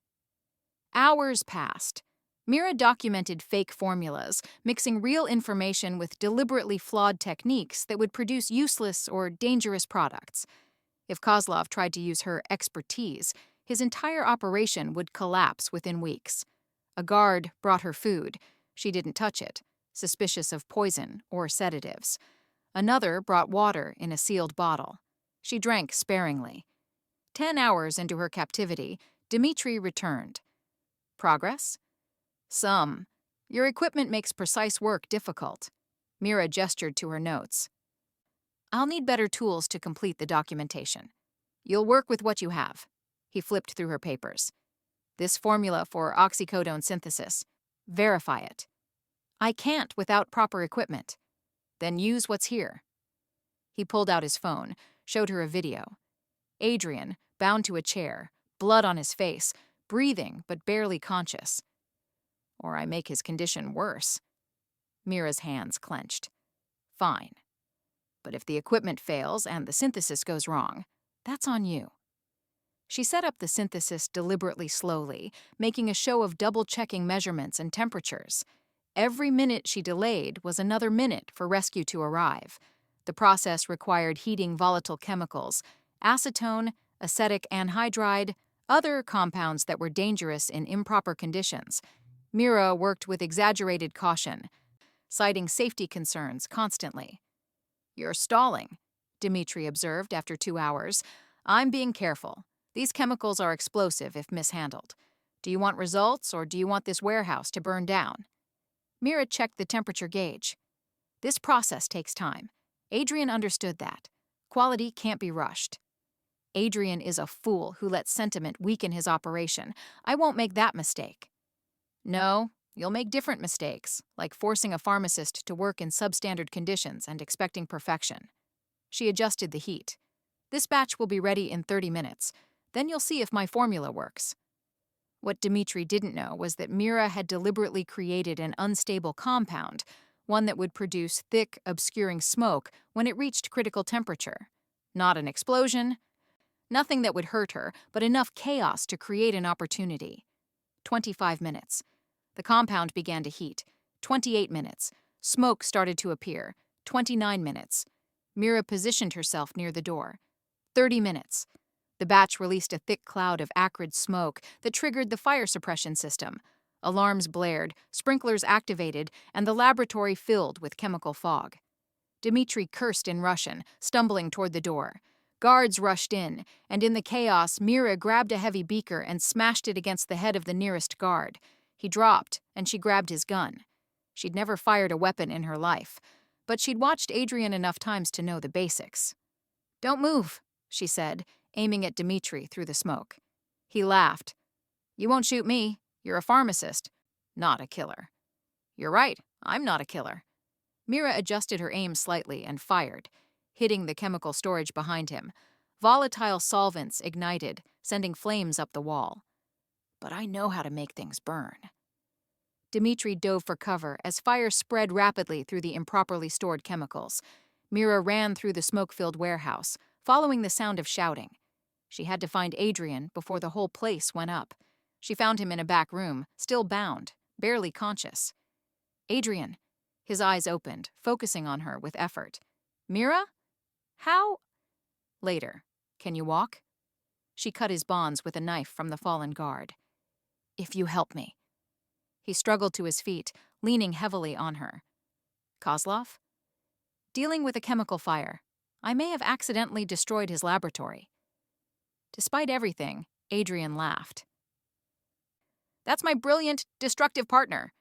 Hours passed. Mira documented fake formulas, mixing real information with deliberately flawed techniques that would produce useless or dangerous products. If Kozlov tried to use her expertise, his entire operation would collapse within weeks. A guard brought her food. She didn't touch it, suspicious of poison or sedatives. Another brought water in a sealed bottle. She drank sparingly. 10 hours into her captivity, Dimitri returned. Progress? Some. Your equipment makes precise work difficult. Mira gestured to her notes. I'll need better tools to complete the documentation. You'll work with what you have. He flipped through her papers. This formula for oxycodone synthesis. Verify it. I can't without proper equipment. Then use what's here. He pulled out his phone, showed her a video. Adrian, bound to a chair, blood on his face, breathing but barely conscious. Or I make his condition worse. Mira's hands clenched. Fine. But if the equipment fails and the synthesis goes wrong, that's on you. She set up the synthesis deliberately slowly, making a show of double-checking measurements and temperatures. Every minute she delayed was another minute for rescue to arrive. The process required heating volatile chemicals, acetone, acetic anhydride, other compounds that were dangerous in improper conditions. Mira worked with exaggerated caution, citing safety concerns constantly. You're stalling, Dimitri observed after 2 hours. I'm being careful. These chemicals are explosive if mishandled. Do you want results or do you want this warehouse to burn down? Mira checked the temperature gauge. This process takes time. Adrian understood that. Quality can't be rushed. Adrian is a fool who lets sentiment weaken his operation. I won't make that mistake. No, you'll make different mistakes, like forcing a pharmacist to work in substandard conditions and expecting perfection. She adjusted the heat. This batch will be ready in 30 minutes. Then you'll see if my formula works. What Dimitri didn't know was that Mira had deliberately created an unstable compound, one that would produce thick, obscuring smoke when it reached critical temperature. Not an explosion, nothing that would hurt her, but enough chaos to create an opportunity. 25 minutes. The compound began to heat. 28 minutes. Smoke started to appear. 29 minutes. Mira positioned herself near the door. 30 minutes. The batch released a thick cloud of acrid smoke that triggered the fire suppression system. Alarms blared, sprinklers activated, and the laboratory filled with chemical fog. Dimitri cursed in Russian, stumbling toward the door. Guards rushed in, and in the chaos, Mira grabbed a heavy beaker and smashed it against the head of the nearest guard. He dropped, and she grabbed his gun. She'd never fired a weapon in her life, but she'd watched Adrian enough times to know the basics. Don't move, she said, aiming at Dimitri through the smoke. He laughed. You won't shoot me. You're a pharmacist, not a killer. You're right, I'm not a killer. Mira adjusted her aim slightly and fired, hitting the chemical storage behind him. Volatile solvents ignited, sending flames up the wall. But I know how to make things burn. Dimitri dove for cover as fire spread rapidly through the improperly stored chemicals. Mira ran through the smoke-filled warehouse, following the sound of shouting. She had to find Adrian before the whole place went up. She found him in a back room, still bound, barely conscious. Adrian. His eyes opened, focusing on her with effort. Mira? How? Later. Can you walk? She cut his bonds with a knife from the fallen guard. If you help me. He struggled to his feet, leaning heavily on her. Kozlov? Dealing with a chemical fire. I may have accidentally destroyed his laboratory. Despite everything, Adrian laughed. That's my brilliant, destructive partner.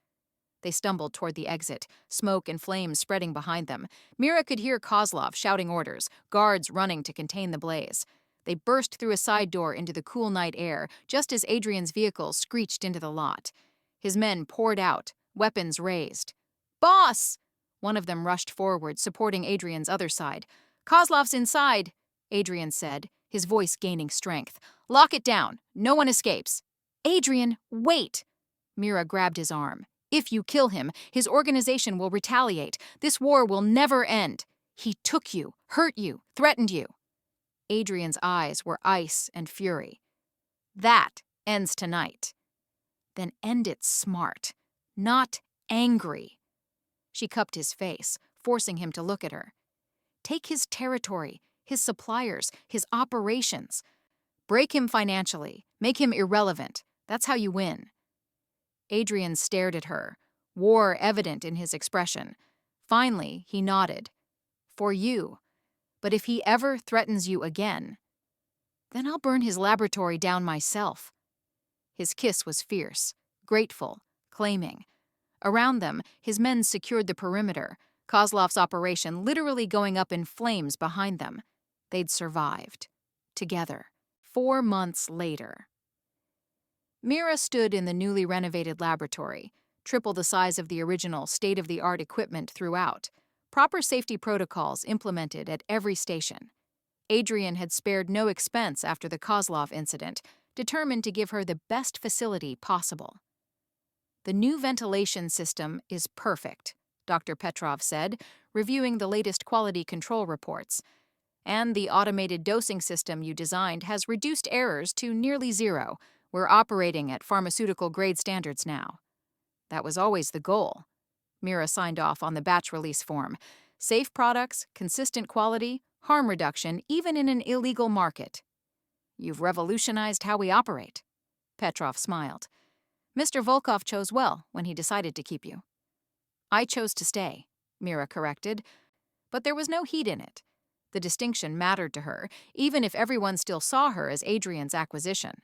They stumbled toward the exit, smoke and flames spreading behind them. Mira could hear Kozlov shouting orders, guards running to contain the blaze. They burst through a side door into the cool night air, just as Adrian's vehicle screeched into the lot. His men poured out, weapons raised. Boss! One of them rushed forward, supporting Adrian's other side. Kozlov's inside, Adrian said, his voice gaining strength. Lock it down. No one escapes. Adrian, wait! Mira grabbed his arm. If you kill him, his organization will retaliate. This war will never end. He took you, hurt you, threatened you. Adrian's eyes were ice and fury. That ends tonight. Then end it smart, not angry. She cupped his face, forcing him to look at her. Take his territory, his suppliers, his operations. Break him financially, make him irrelevant. That's how you win. Adrian stared at her, war evident in his expression. Finally, he nodded. For you. But if he ever threatens you again, then I'll burn his laboratory down myself. His kiss was fierce, grateful, claiming. Around them, his men secured the perimeter, Kozlov's operation literally going up in flames behind them. They'd survived. Together. 4 months later. Mira stood in the newly renovated laboratory, triple the size of the original state-of-the-art equipment throughout, proper safety protocols implemented at every station. Adrian had spared no expense after the Kozlov incident, determined to give her the best facility possible. The new ventilation system is perfect, Dr. Petrov said, reviewing the latest quality control reports. And the automated dosing system you designed has reduced errors to nearly zero. We're operating at pharmaceutical-grade standards now. That was always the goal. Mira signed off on the batch release form. Safe products, consistent quality, harm reduction, even in an illegal market. You've revolutionized how we operate. Petrov smiled. Mr. Volkov chose well when he decided to keep you. I chose to stay, Mira corrected, but there was no heat in it. The distinction mattered to her, even if everyone still saw her as Adrian's acquisition.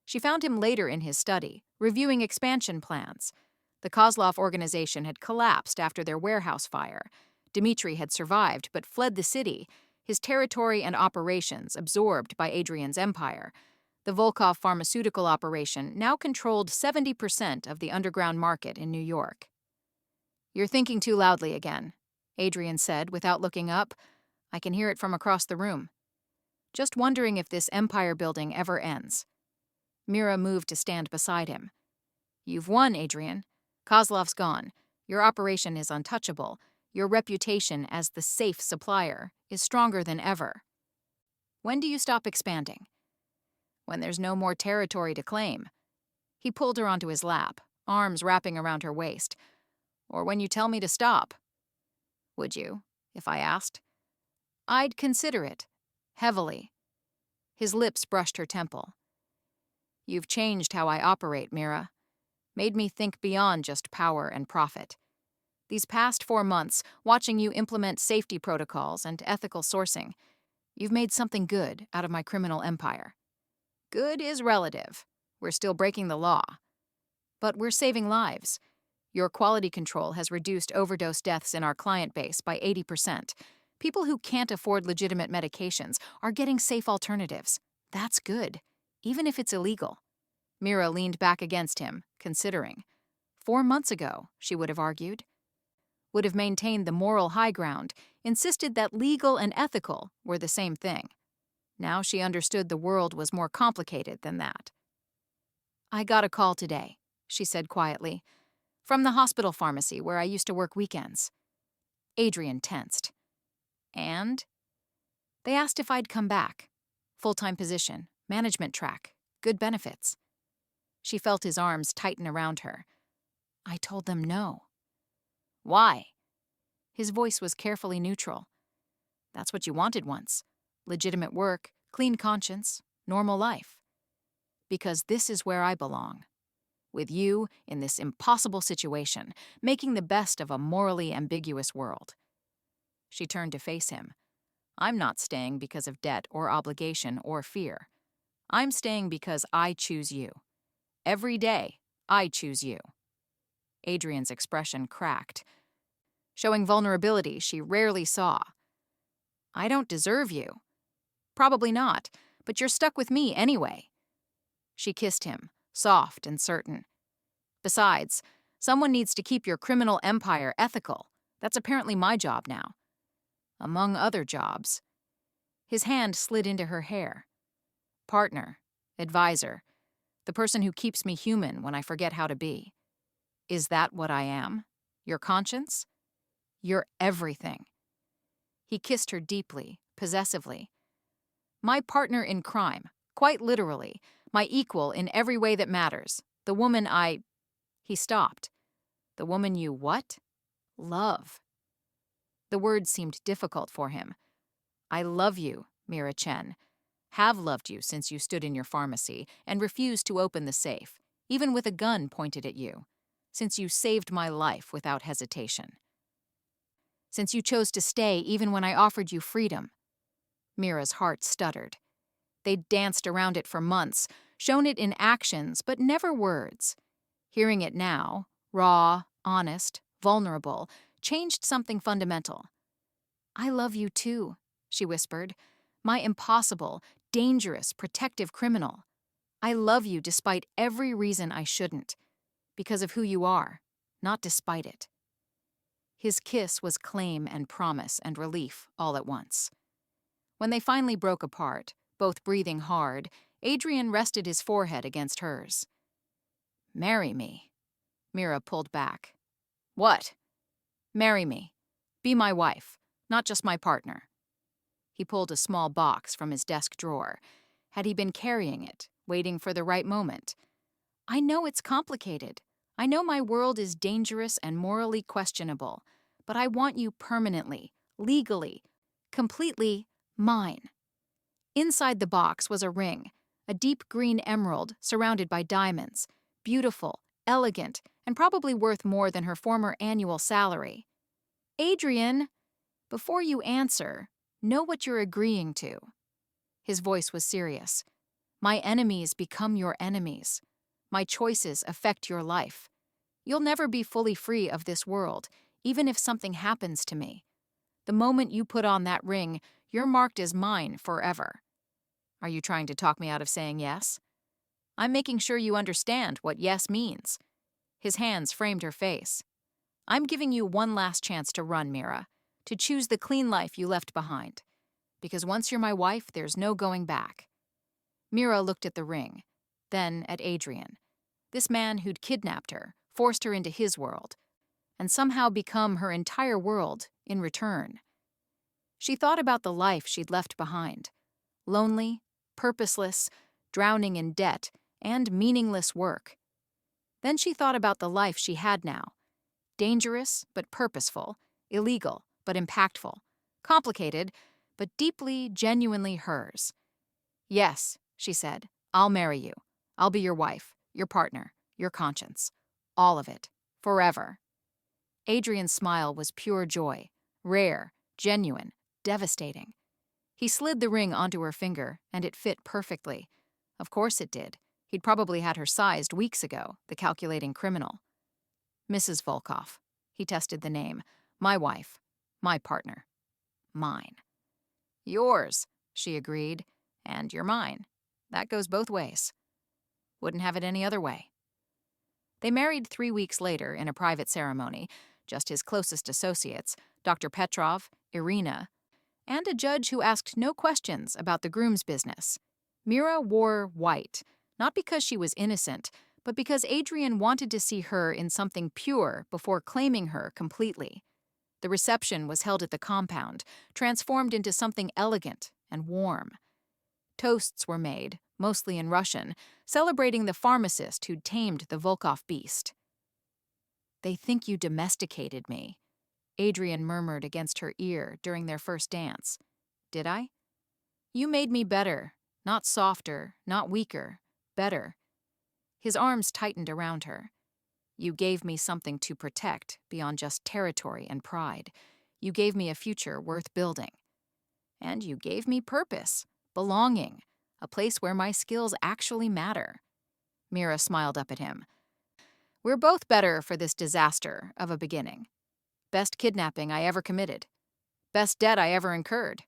She found him later in his study, reviewing expansion plans. The Kozlov organization had collapsed after their warehouse fire. Dmitri had survived but fled the city, his territory and operations absorbed by Adrian's empire. The Volkov pharmaceutical operation now controlled 70% of the underground market in New York. You're thinking too loudly again, Adrian said without looking up. I can hear it from across the room. Just wondering if this empire building ever ends. Mira moved to stand beside him. You've won, Adrian. Kozlov's gone. Your operation is untouchable. Your reputation as the safe supplier is stronger than ever. When do you stop expanding? When there's no more territory to claim. He pulled her onto his lap, arms wrapping around her waist. Or when you tell me to stop. Would you, if I asked? I'd consider it. Heavily. His lips brushed her temple. You've changed how I operate, Mira. Made me think beyond just power and profit. These past 4 months, watching you implement safety protocols and ethical sourcing, you've made something good out of my criminal empire. Good is relative. We're still breaking the law. But we're saving lives. Your quality control has reduced overdose deaths in our client base by 80%. People who can't afford legitimate medications are getting safe alternatives. That's good, even if it's illegal. Mira leaned back against him, considering. 4 months ago, she would have argued. Would have maintained the moral high ground, insisted that legal and ethical were the same thing. Now she understood the world was more complicated than that. I got a call today, she said quietly, from the hospital pharmacy where I used to work weekends. Adrian tensed. And? They asked if I'd come back. Full-time position, management track, good benefits. She felt his arms tighten around her. I told them no. Why? His voice was carefully neutral. That's what you wanted once. Legitimate work, clean conscience, normal life. Because this is where I belong. With you in this impossible situation, making the best of a morally ambiguous world. She turned to face him. I'm not staying because of debt or obligation or fear. I'm staying because I choose you. Every day, I choose you. Adrian's expression cracked, showing vulnerability she rarely saw. I don't deserve you. Probably not, but you're stuck with me anyway. She kissed him, soft and certain. Besides, someone needs to keep your criminal empire ethical. That's apparently my job now. Among other jobs. His hand slid into her hair. Partner, advisor, the person who keeps me human when I forget how to be. Is that what I am? Your conscience? You're everything. He kissed her deeply, possessively. My partner in crime, quite literally, my equal in every way that matters, the woman I... He stopped. The woman you what? Love. The words seemed difficult for him. I love you, Mira Chen. Have loved you since you stood in your pharmacy and refused to open the safe, even with a gun pointed at you. Since you saved my life without hesitation. Since you chose to stay even when I offered you freedom. Mira's heart stuttered. They'd danced around it for months, shown it in actions, but never words. Hearing it now, raw, honest, vulnerable, changed something fundamental. I love you too, she whispered. My impossible, dangerous, protective criminal. I love you despite every reason I shouldn't. Because of who you are, not despite it. His kiss was claim and promise and relief all at once. When they finally broke apart, both breathing hard, Adrian rested his forehead against hers. Marry me. Mira pulled back. What? Marry me. Be my wife, not just my partner. He pulled a small box from his desk drawer. Had he been carrying it, waiting for the right moment? I know it's complicated. I know my world is dangerous and morally questionable, but I want you permanently, legally, completely mine. Inside the box was a ring, a deep green emerald surrounded by diamonds, beautiful, elegant, and probably worth more than her former annual salary. Adrian, before you answer, know what you're agreeing to. His voice was serious. My enemies become your enemies. My choices affect your life. You'll never be fully free of this world, even if something happens to me. The moment you put on that ring, you're marked as mine forever. Are you trying to talk me out of saying yes? I'm making sure you understand what yes means. His hands framed her face. I'm giving you one last chance to run, Mira, to choose the clean life you left behind. Because once you're my wife, there's no going back. Mira looked at the ring, then at Adrian, this man who'd kidnapped her, forced her into his world, and somehow become her entire world in return. She thought about the life she'd left behind. Lonely, purposeless, drowning in debt, and meaningless work. Then she thought about the life she had now. Dangerous, but purposeful. Illegal, but impactful. Complicated, but deeply, genuinely hers. Yes, she said, I'll marry you. I'll be your wife, your partner, your conscience. All of it. Forever. Adrian's smile was pure joy. Rare, genuine, devastating. He slid the ring onto her finger, and it fit perfectly. Of course it did. He'd probably had her sized weeks ago, the calculating criminal. Mrs. Volkov. He tested the name. My wife. My partner. Mine. Yours, she agreed. And you're mine. That goes both ways. Wouldn't have it any other way. They married 3 weeks later in a private ceremony, just his closest associates, Dr. Petrov, Irina, and a judge who asked no questions about the groom's business. Mira wore white, not because she was innocent, but because Adrian wanted to see her in something pure before claiming her completely. The reception was held at the compound, transformed into something elegant and warm. Toasts were made, mostly in Russian, celebrating the pharmacist who'd tamed the Volkov beast. "They think you domesticated me," Adrian murmured against her ear during their first dance. "Did I?" "You made me better, not softer, not weaker, better." His arms tightened around her. "You gave me something to protect beyond just territory and pride. You gave me a future worth building. And you gave me purpose, belonging, a place where my skills actually matter." Mira smiled up at him. "We're both better for this disaster of a beginning. Best kidnapping I ever committed. Best debt I ever incurred."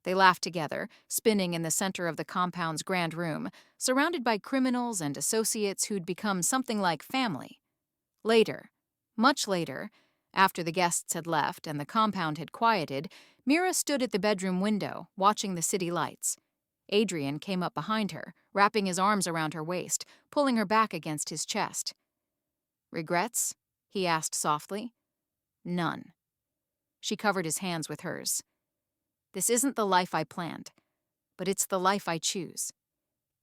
They laughed together, spinning in the center of the compound's grand room, surrounded by criminals and associates who'd become something like family. Later, much later, after the guests had left and the compound had quieted, Mira stood at the bedroom window, watching the city lights. Adrian came up behind her, wrapping his arms around her waist, pulling her back against his chest. "Regrets?" he asked softly. "None." She covered his hands with hers. "This isn't the life I planned, but it's the life I choose.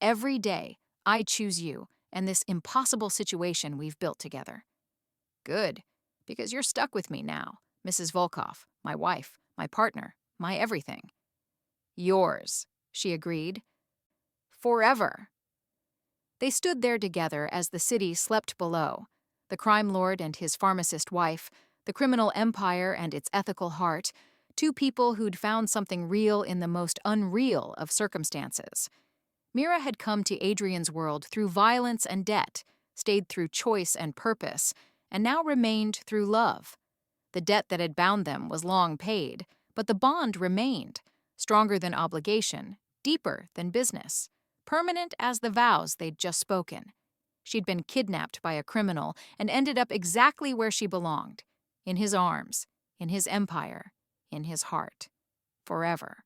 Every day, I choose you and this impossible situation we've built together." "Good, because you're stuck with me now, Mrs. Volkov, my wife, my partner, my everything." "Yours," she agreed. "Forever." They stood there together as the city slept below, the crime lord and his pharmacist wife, the criminal empire and its ethical heart, two people who'd found something real in the most unreal of circumstances. Mira had come to Adrian's world through violence and debt, stayed through choice and purpose, and now remained through love. The debt that had bound them was long paid, but the bond remained, stronger than obligation, deeper than business, permanent as the vows they'd just spoken. She'd been kidnapped by a criminal and ended up exactly where she belonged, in his arms, in his empire, in his heart, forever.